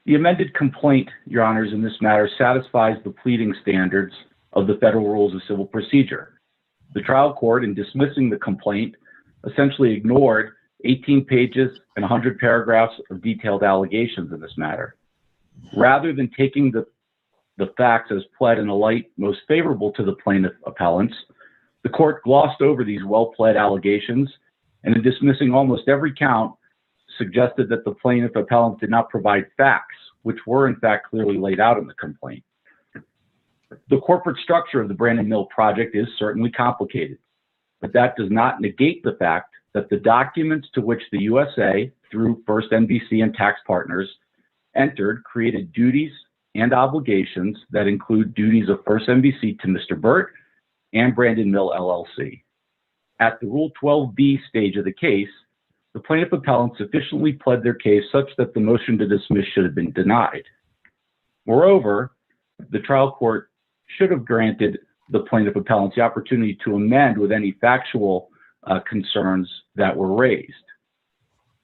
The amended complaint, Your Honors, in this matter satisfies the pleading standards of the Federal Rules of Civil Procedure. The trial court, in dismissing the complaint, essentially ignored 18 pages and 100 paragraphs of detailed allegations in this matter. Rather than taking the facts as pled in a light most favorable to the plaintiff appellants, the court glossed over these well-pled allegations and, in dismissing almost every count, suggested that the plaintiff appellant did not provide facts, which were in fact clearly laid out in the complaint. The corporate structure of the Brandon Mill project is certainly complicated, but that does not negate the fact that the documents to which the USA, through First NBC and tax partners, entered created duties and obligations that include duties of First NBC to Mr. Burt and Brandon Mill LLC. At the Rule 12b stage of the case, the plaintiff appellant sufficiently pled their case such that the motion to dismiss should have been denied. Moreover, the trial court should have granted the plaintiff appellants the opportunity to amend with any factual concerns that were raised.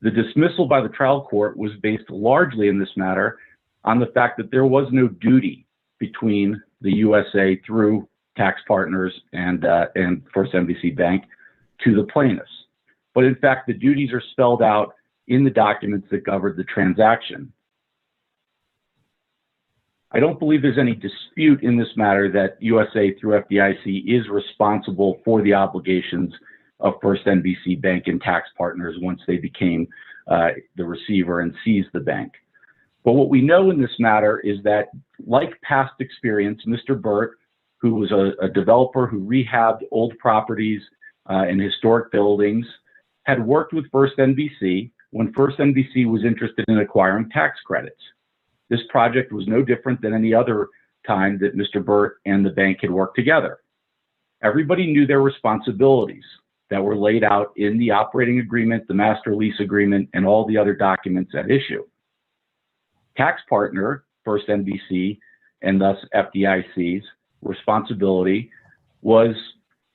The dismissal by the trial court was based largely in this matter on the fact that there was no duty between the USA through tax partners and First NBC Bank to the plaintiffs. But in fact, the duties are spelled out in the documents that governed the transaction. I don't believe there's any dispute in this matter that USA through FDIC is responsible for the obligations of First NBC Bank and tax partners once they became the receiver and seized the bank. But what we know in this matter is that, like past experience, Mr. Burt, who was a developer who rehabbed old properties and historic buildings, had worked with First NBC when First NBC was interested in acquiring tax credits. This project was no different than any other time that Mr. Burt and the bank had worked together. Everybody knew their responsibilities that were laid out in the operating agreement, the master lease agreement, and all the other documents at issue. Tax partner, First NBC, and thus FDIC's responsibility was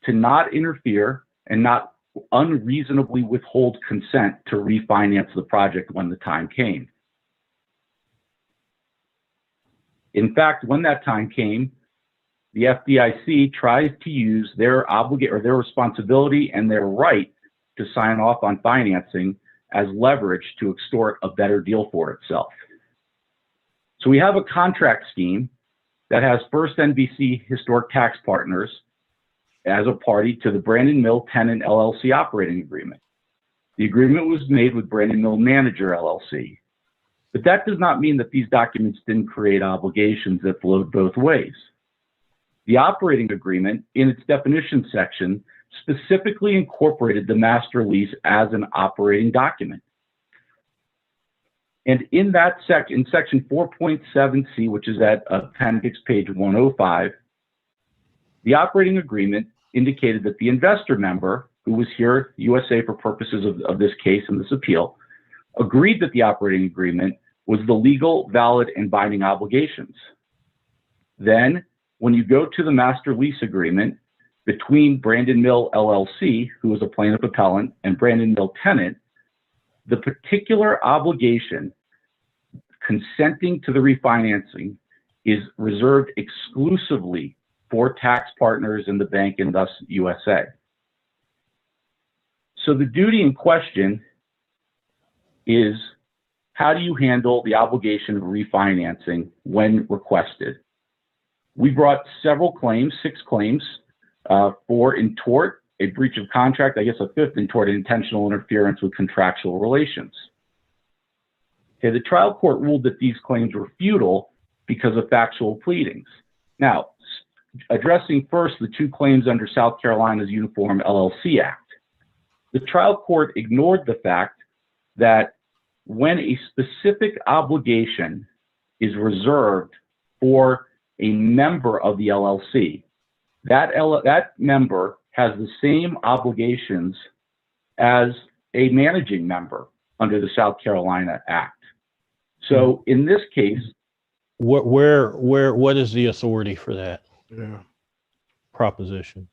to not interfere and not unreasonably withhold consent to refinance the project when the time came. In fact, when that time came, the FDIC tried to use their responsibility and their right to sign off on financing as leverage to extort a better deal for itself. So we have a contract scheme that has First NBC historic tax partners as a party to the Brandon Mill Tenant LLC operating agreement. The agreement was made with Brandon Mill Manager LLC. But that does not mean that these documents didn't create obligations that flowed both ways. The operating agreement, in its definition section, specifically incorporated the master lease as an operating document. And in that section 4.7c, which is at appendix page 105, the operating agreement indicated that the investor member, who was here, USA for purposes of this case and this appeal, agreed that the operating agreement was the legal, valid, and binding obligations. Then, when you go to the master lease agreement between Brandon Mill LLC, who was a plaintiff appellant, and Brandon Mill Tenant, the particular obligation consenting to the refinancing is reserved exclusively for tax partners in the bank and thus USA. So the duty in question is, how do you handle the obligation of refinancing when requested? We brought several claims, 6 claims, 4 in tort, a breach of contract, I guess a 5th in tort, intentional interference with contractual relations. Okay, the trial court ruled that these claims were futile because of factual pleadings. Now, addressing first the 2 claims under South Carolina's Uniform LLC Act, the trial court ignored the fact that when a specific obligation is reserved for a member of the LLC, that member has the same obligations as a managing member under the South Carolina Act. So in this case, what is the authority for that proposition?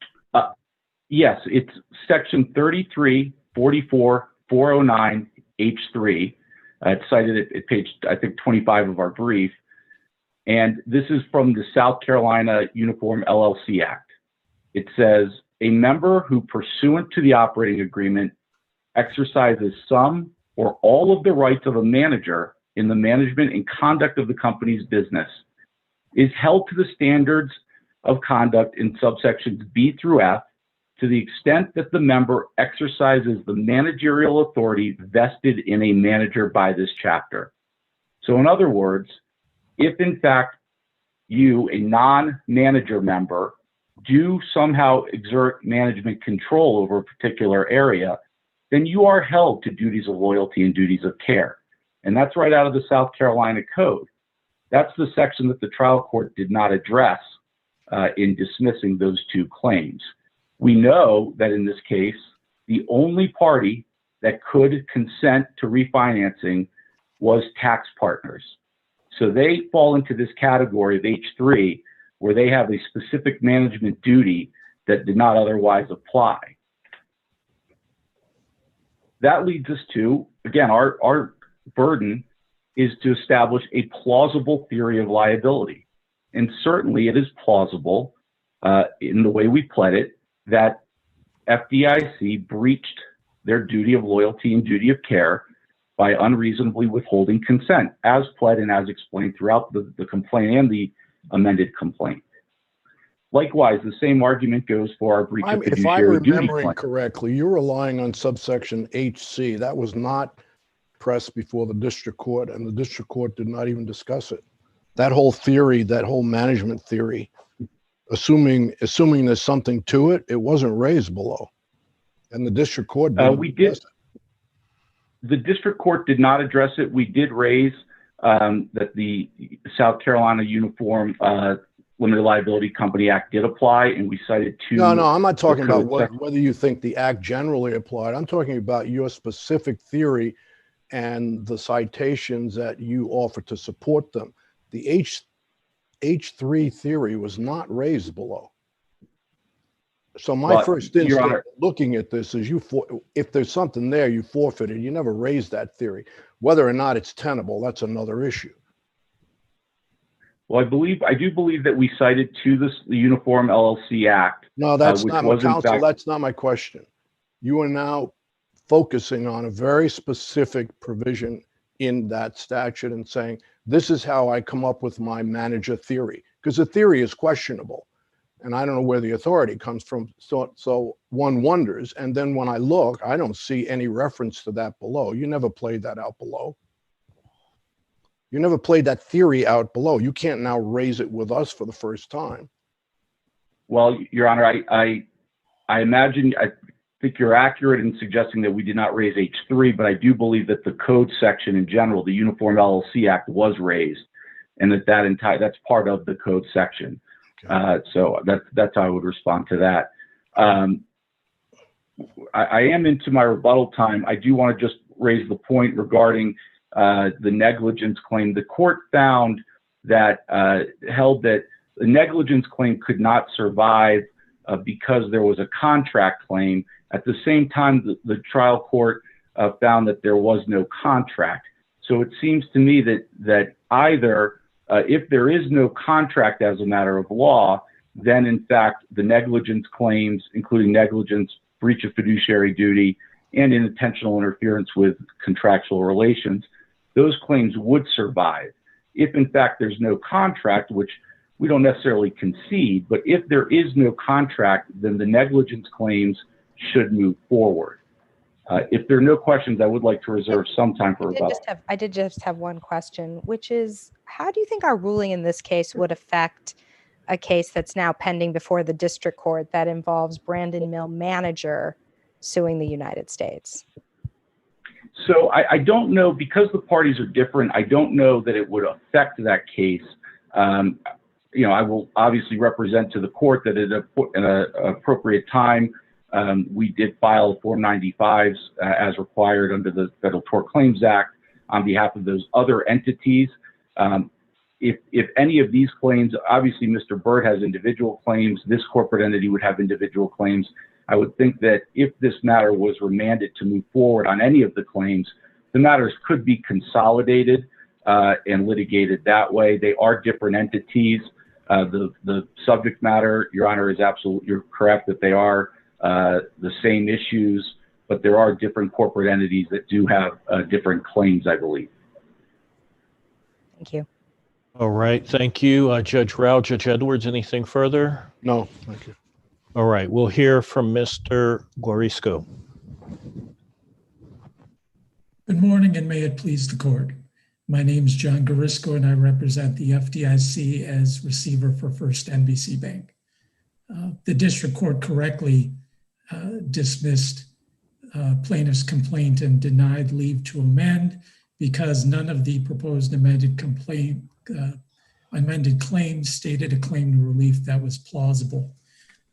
Yes, it's section 33, 44, 409, H3. It's cited at page, I think, 25 of our brief. And this is from the South Carolina Uniform LLC Act. It says, a member who, pursuant to the operating agreement, exercises some or all of the rights of a manager in the management and conduct of the company's business is held to the standards of conduct in subsections B through F to the extent that the member exercises the managerial authority vested in a manager by this chapter. So in other words, if in fact you, a non-manager member, do somehow exert management control over a particular area, then you are held to duties of loyalty and duties of care. And that's right out of the South Carolina Code. That's the section that the trial court did not address in dismissing those 2 claims. We know that in this case, the only party that could consent to refinancing was tax partners. So they fall into this category of H3, where they have a specific management duty that did not otherwise apply. That leads us to, again, our burden is to establish a plausible theory of liability. And certainly it is plausible in the way we pled it that FDIC breached their duty of loyalty and duty of care by unreasonably withholding consent, as pled and as explained throughout the complaint and the amended complaint. Likewise, the same argument goes for our breach of fiduciary duty. If I'm remembering correctly, you're relying on subsection HC. That was not pressed before the district court, and the district court did not even discuss it. That whole theory, that whole management theory, assuming there's something to it, it wasn't raised below, and the district court didn't. The district court did not address it. We did raise that the South Carolina Uniform Limited Liability Company Act did apply, and we cited 2. No, I'm not talking about whether you think the act generally applied. I'm talking about your specific theory and the citations that you offer to support them. The H3 theory was not raised below. So my first instinct looking at this is if there's something there, you forfeited. You never raised that theory. Whether or not it's tenable, that's another issue. Well, I do believe that we cited to the Uniform LLC Act. No, that's not my counsel. That's not my question. You are now focusing on a very specific provision in that statute and saying, this is how I come up with my manager theory, because the theory is questionable. And I don't know where the authority comes from. So one wonders. And then when I look, I don't see any reference to that below. You never played that out below. You never played that theory out below. You can't now raise it with us for the first time. Well, Your Honor, I imagine, I think you're accurate in suggesting that we did not raise H3, but I do believe that the code section in general, the Uniform LLC Act, was raised, and that's part of the code section. So that's how I would respond to that. I am into my rebuttal time. I do want to just raise the point regarding the negligence claim. The court found that held that the negligence claim could not survive because there was a contract claim. At the same time, the trial court found that there was no contract. So it seems to me that either if there is no contract as a matter of law, then in fact the negligence claims, including negligence, breach of fiduciary duty, and intentional interference with contractual relations, those claims would survive. If in fact there's no contract, which we don't necessarily concede, but if there is no contract, then the negligence claims should move forward. If there are no questions, I would like to reserve some time for rebuttal. I did just have one question, which is, how do you think our ruling in this case would affect a case that's now pending before the district court that involves Brandon Mill manager suing the United States? So I don't know, because the parties are different, I don't know that it would affect that case. You know, I will obviously represent to the court that at an appropriate time, we did file 495s as required under the Federal Tort Claims Act on behalf of those other entities. If any of these claims, obviously Mr. Bird has individual claims, this corporate entity would have individual claims. I would think that if this matter was remanded to move forward on any of the claims, the matters could be consolidated and litigated that way. They are different entities. The subject matter, Your Honor, is absolutely, you're correct that they are the same issues, but there are different corporate entities that do have different claims, I believe. Thank you. All right. Thank you. Judge Rao, Judge Edwards, anything further? No, thank you. All right. We'll hear from Mr. Guarisco. Good morning, and may it please the court. My name is John Guarisco, and I represent the FDIC as receiver for First NBC Bank. The district court correctly dismissed plaintiff's complaint and denied leave to amend because none of the proposed amended claims stated a claim to relief that was plausible.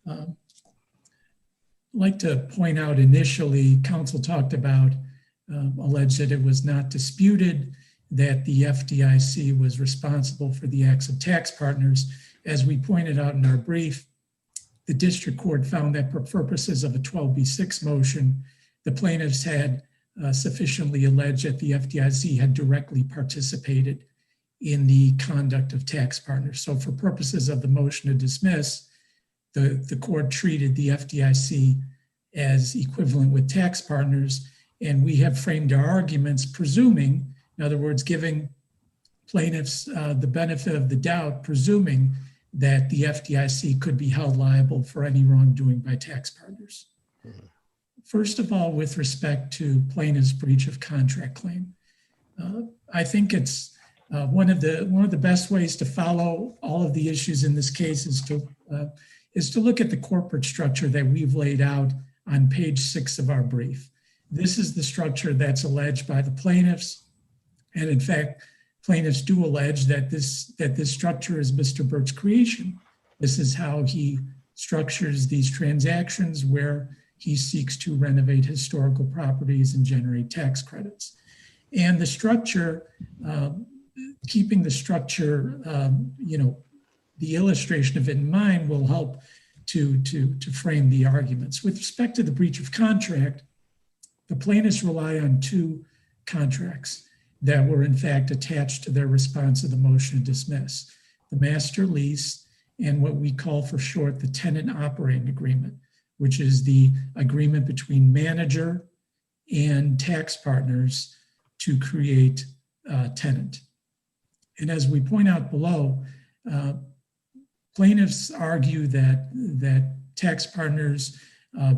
I'd like to point out initially, counsel talked about, alleged that it was not disputed that the FDIC was responsible for the acts of tax partners. As we pointed out in our brief, the district court found that for purposes of a 12B6 motion, the plaintiffs had sufficiently alleged that the FDIC had directly participated in the conduct of tax partners. So for purposes of the motion to dismiss, the court treated the FDIC as equivalent with tax partners, and we have framed our arguments presuming, in other words, giving plaintiffs the benefit of the doubt, presuming that the FDIC could be held liable for any wrongdoing by tax partners. First of all, with respect to plaintiff's breach of contract claim, I think it's one of the best ways to follow all of the issues in this case is to look at the corporate structure that we've laid out on page 6 of our brief. This is the structure that's alleged by the plaintiffs, and in fact, plaintiffs do allege that this structure is Mr. Bird's creation. This is how he structures these transactions where he seeks to renovate historical properties and generate tax credits. And the structure, keeping the structure, the illustration of it in mind will help to frame the arguments. With respect to the breach of contract, the plaintiffs rely on 2 contracts that were in fact attached to their response to the motion to dismiss: the master lease and what we call for short the tenant operating agreement, which is the agreement between manager and tax partners to create a tenant. And as we point out below, plaintiffs argue that tax partners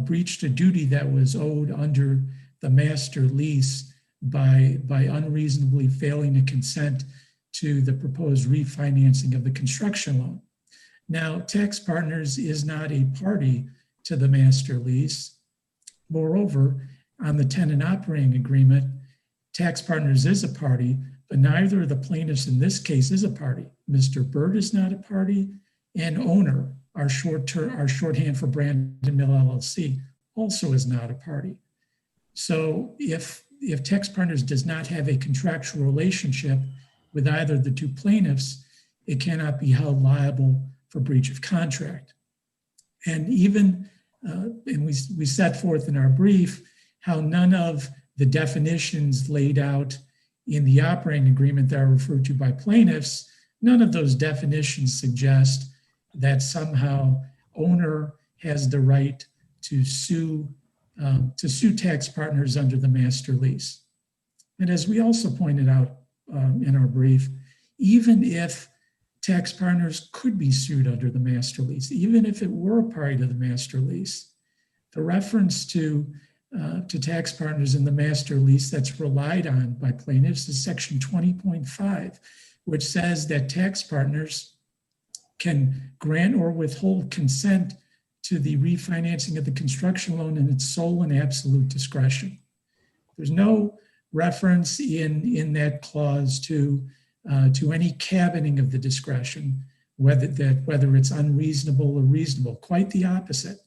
breached a duty that was owed under the master lease by unreasonably failing to consent to the proposed refinancing of the construction loan. Now, tax partners is not a party to the master lease. Moreover, on the tenant operating agreement, tax partners is a party, but neither of the plaintiffs in this case is a party. Mr. Bird is not a party, and owner, our shorthand for Brandon Mill LLC, also is not a party. So if tax partners does not have a contractual relationship with either of the 2 plaintiffs, it cannot be held liable for breach of contract. And even, and we set forth in our brief how none of the definitions laid out in the operating agreement that are referred to by plaintiffs, none of those definitions suggest that somehow owner has the right to sue tax partners under the master lease. And as we also pointed out in our brief, even if tax partners could be sued under the master lease, even if it were a party to the master lease. The reference to tax partners in the master lease that's relied on by plaintiffs is section 20.5, which says that tax partners can grant or withhold consent to the refinancing of the construction loan in its sole and absolute discretion. There's no reference in that clause to any cabining of the discretion, whether it's unreasonable or reasonable. Quite the opposite.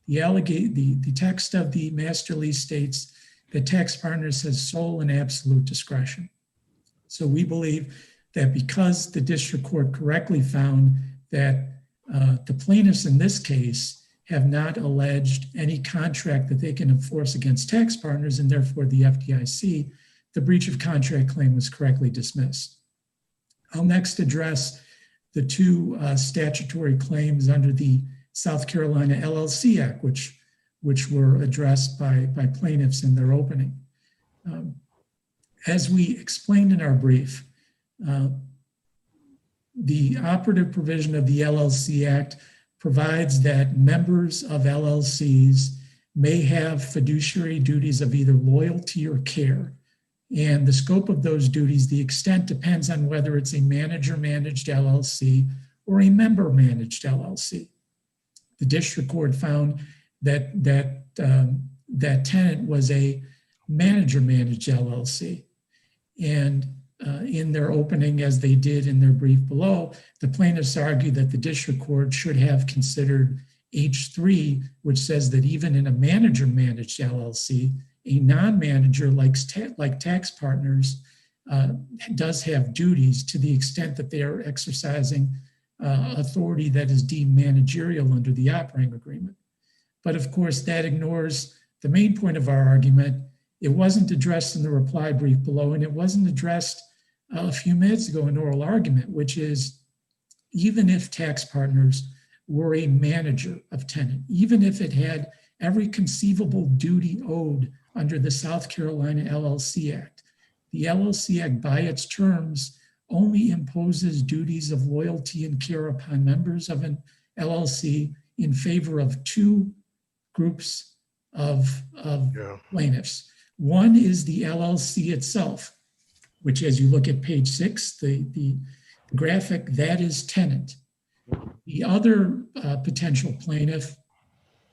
The text of the master lease states that tax partners has sole and absolute discretion. So we believe that because the district court correctly found that the plaintiffs in this case have not alleged any contract that they can enforce against tax partners, and therefore the FDIC, the breach of contract claim was correctly dismissed. I'll next address the two statutory claims under the South Carolina LLC Act, which were addressed by plaintiffs in their opening. As we explained in our brief, the operative provision of the LLC Act provides that members of LLCs may have fiduciary duties of either loyalty or care. And the scope of those duties, the extent depends on whether it's a manager-managed LLC or a member-managed LLC. The district court found that tenant was a manager-managed LLC. And in their opening, as they did in their brief below, the plaintiffs argued that the district court should have considered H3, which says that even in a manager-managed LLC, a non-manager like tax partners does have duties to the extent that they are exercising authority that is deemed managerial under the operating agreement. But of course, that ignores the main point of our argument. It wasn't addressed in the reply brief below, and it wasn't addressed a few minutes ago in oral argument, which is even if tax partners were a manager of tenant, even if it had every conceivable duty owed under the South Carolina LLC Act, the LLC Act by its terms only imposes duties of loyalty and care upon members of an LLC in favor of two groups of plaintiffs. One is the LLC itself, which as you look at page 6, the graphic, that is tenant. The other potential plaintiff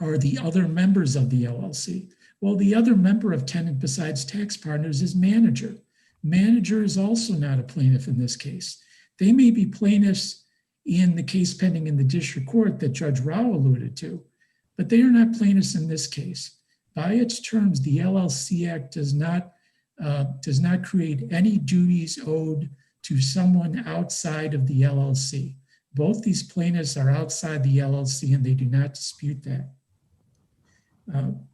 are the other members of the LLC. Well, the other member of tenant besides tax partners is manager. Manager is also not a plaintiff in this case. They may be plaintiffs in the case pending in the district court that Judge Rao alluded to, but they are not plaintiffs in this case. By its terms, the LLC Act does not create any duties owed to someone outside of the LLC. Both these plaintiffs are outside the LLC and they do not dispute that.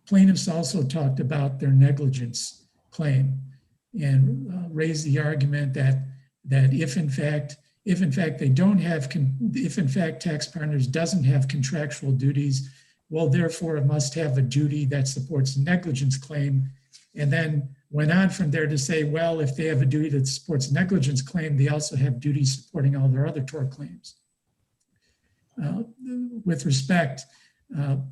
Plaintiffs also talked about their negligence claim and raised the argument that if in fact tax partners doesn't have contractual duties, well, therefore it must have a duty that supports a negligence claim. And then went on from there to say, well, if they have a duty that supports a negligence claim, they also have duties supporting all their other tort claims. With respect, the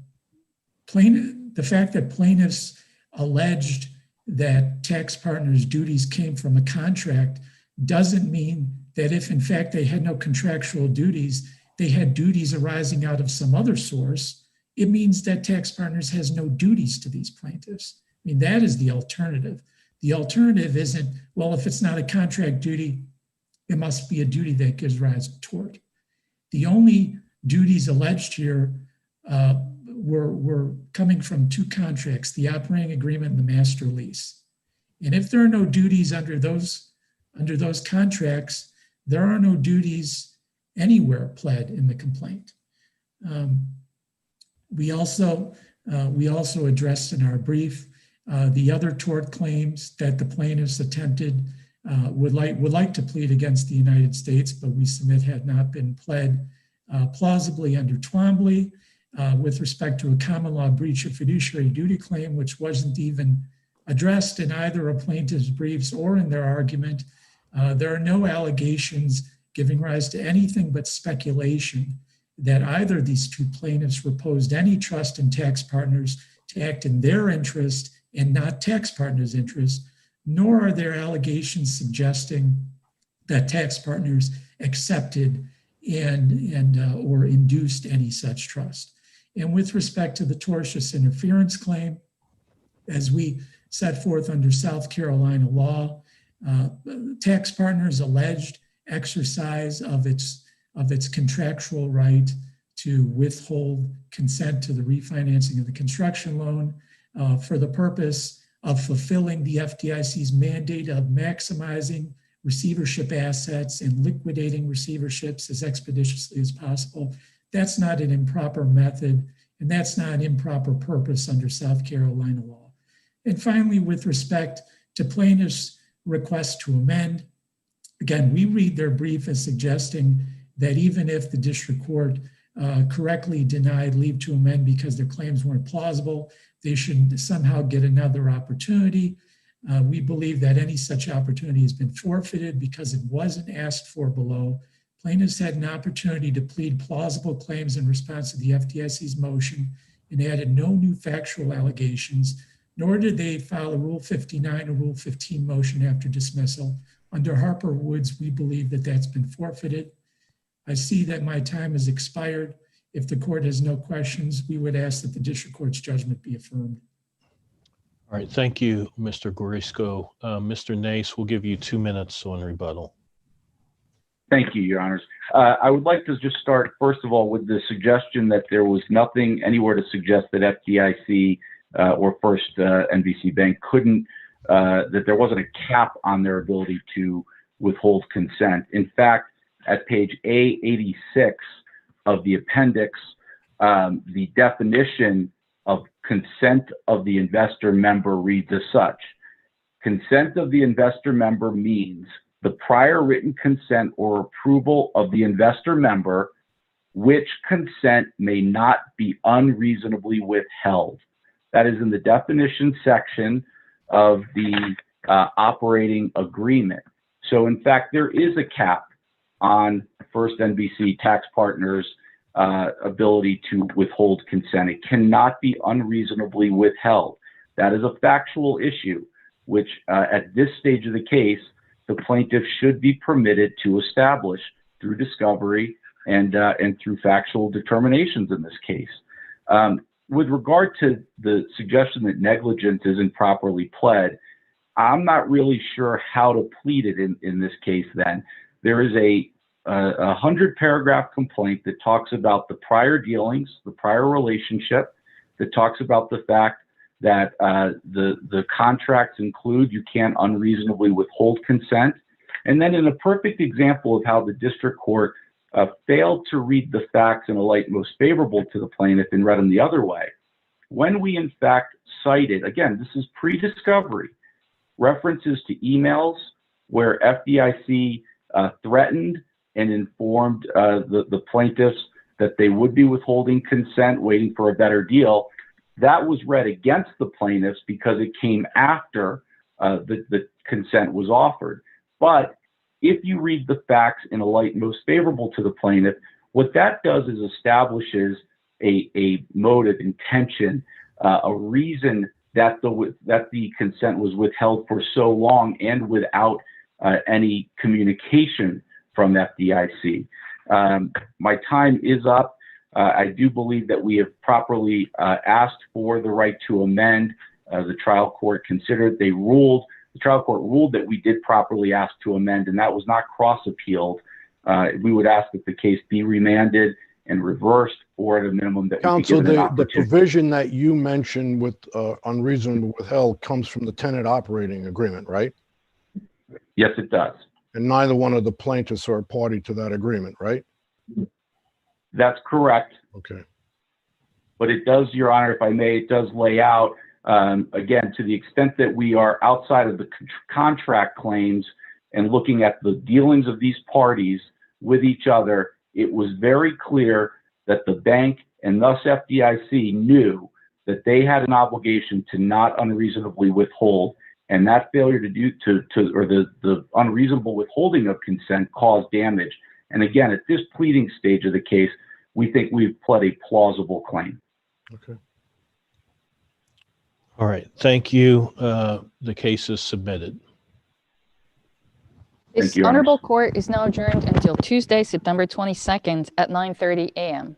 fact that plaintiffs alleged that tax partners' duties came from a contract doesn't mean that if in fact they had no contractual duties, they had duties arising out of some other source. It means that tax partners has no duties to these plaintiffs. I mean, that is the alternative. The alternative isn't, well, if it's not a contract duty, it must be a duty that gives rise to tort. The only duties alleged here were coming from two contracts, the operating agreement and the master lease. And if there are no duties under those contracts, there are no duties anywhere pled in the complaint. We also addressed in our brief the other tort claims that the plaintiffs attempted would like to plead against the United States, but we submit had not been pled plausibly under Twombly with respect to a common law breach of fiduciary duty claim, which wasn't even addressed in either a plaintiff's briefs or in their argument. There are no allegations giving rise to anything but speculation that either of these two plaintiffs reposed any trust in tax partners to act in their interest and not tax partners' interest, nor are there allegations suggesting that tax partners accepted and or induced any such trust. And with respect to the tortious interference claim, as we set forth under South Carolina law, tax partners alleged exercise of its contractual right to withhold consent to the refinancing of the construction loan for the purpose of fulfilling the FDIC's mandate of maximizing receivership assets and liquidating receiverships as expeditiously as possible. That's not an improper method, and that's not an improper purpose under South Carolina law. And finally, with respect to plaintiffs' request to amend, again, we read their brief as suggesting that even if the district court correctly denied leave to amend because their claims weren't plausible, they should somehow get another opportunity. We believe that any such opportunity has been forfeited because it wasn't asked for below. Plaintiffs had an opportunity to plead plausible claims in response to the FDIC's motion and added no new factual allegations, nor did they file a Rule 59 or Rule 15 motion after dismissal. Under Harper Woods, we believe that that's been forfeited. I see that my time has expired. If the court has no questions, we would ask that the district court's judgment be affirmed. All right, thank you, Mr. Gorisco. Mr. Nace, we'll give you 2 minutes on rebuttal. Thank you, Your Honors. I would like to just start, first of all, with the suggestion that there was nothing anywhere to suggest that FDIC or First NBC Bank couldn't, that there wasn't a cap on their ability to withhold consent. In fact, at page A86 of the appendix, the definition of consent of the investor member reads as such. Consent of the investor member means the prior written consent or approval of the investor member, which consent may not be unreasonably withheld. That is in the definition section of the operating agreement. So in fact, there is a cap on First NBC tax partners' ability to withhold consent. It cannot be unreasonably withheld. That is a factual issue, which at this stage of the case, the plaintiff should be permitted to establish through discovery and through factual determinations in this case. With regard to the suggestion that negligence isn't properly pled, I'm not really sure how to plead it in this case then. There is a 100-paragraph complaint that talks about the prior dealings, the prior relationship, that talks about the fact that the contracts include you can't unreasonably withhold consent. And then in a perfect example of how the district court failed to read the facts in a light most favorable to the plaintiff and read them the other way, when we in fact cited, again, this is pre-discovery, references to emails where FDIC threatened and informed the plaintiffs that they would be withholding consent, waiting for a better deal. That was read against the plaintiffs because it came after the consent was offered. But if you read the facts in a light most favorable to the plaintiff, what that does is establishes a motive, intention, a reason that the consent was withheld for so long and without any communication from FDIC. My time is up. I do believe that we have properly asked for the right to amend. The trial court considered, the trial court ruled that we did properly ask to amend, and that was not cross-appealed. We would ask that the case be remanded and reversed, or at a minimum that Counsel, we be given an the opportunity. provision that you mentioned with unreasonable withheld comes from the tenant operating agreement, right? Yes, it does. And neither one of the plaintiffs are a party to that agreement, right? That's correct. Okay. But it does, Your Honor, if I may, it does lay out, again, to the extent that we are outside of the contract claims and looking at the dealings of these parties with each other, it was very clear that the bank and thus FDIC knew that they had an obligation to not unreasonably withhold. and that failure or the unreasonable withholding of consent caused damage. And again, at this pleading stage of the case, we think we've pled a plausible claim. Okay. All right. Thank you. The case is submitted. This Your Honor. honorable court is now adjourned until Tuesday, September 22nd at 9:30 a.m.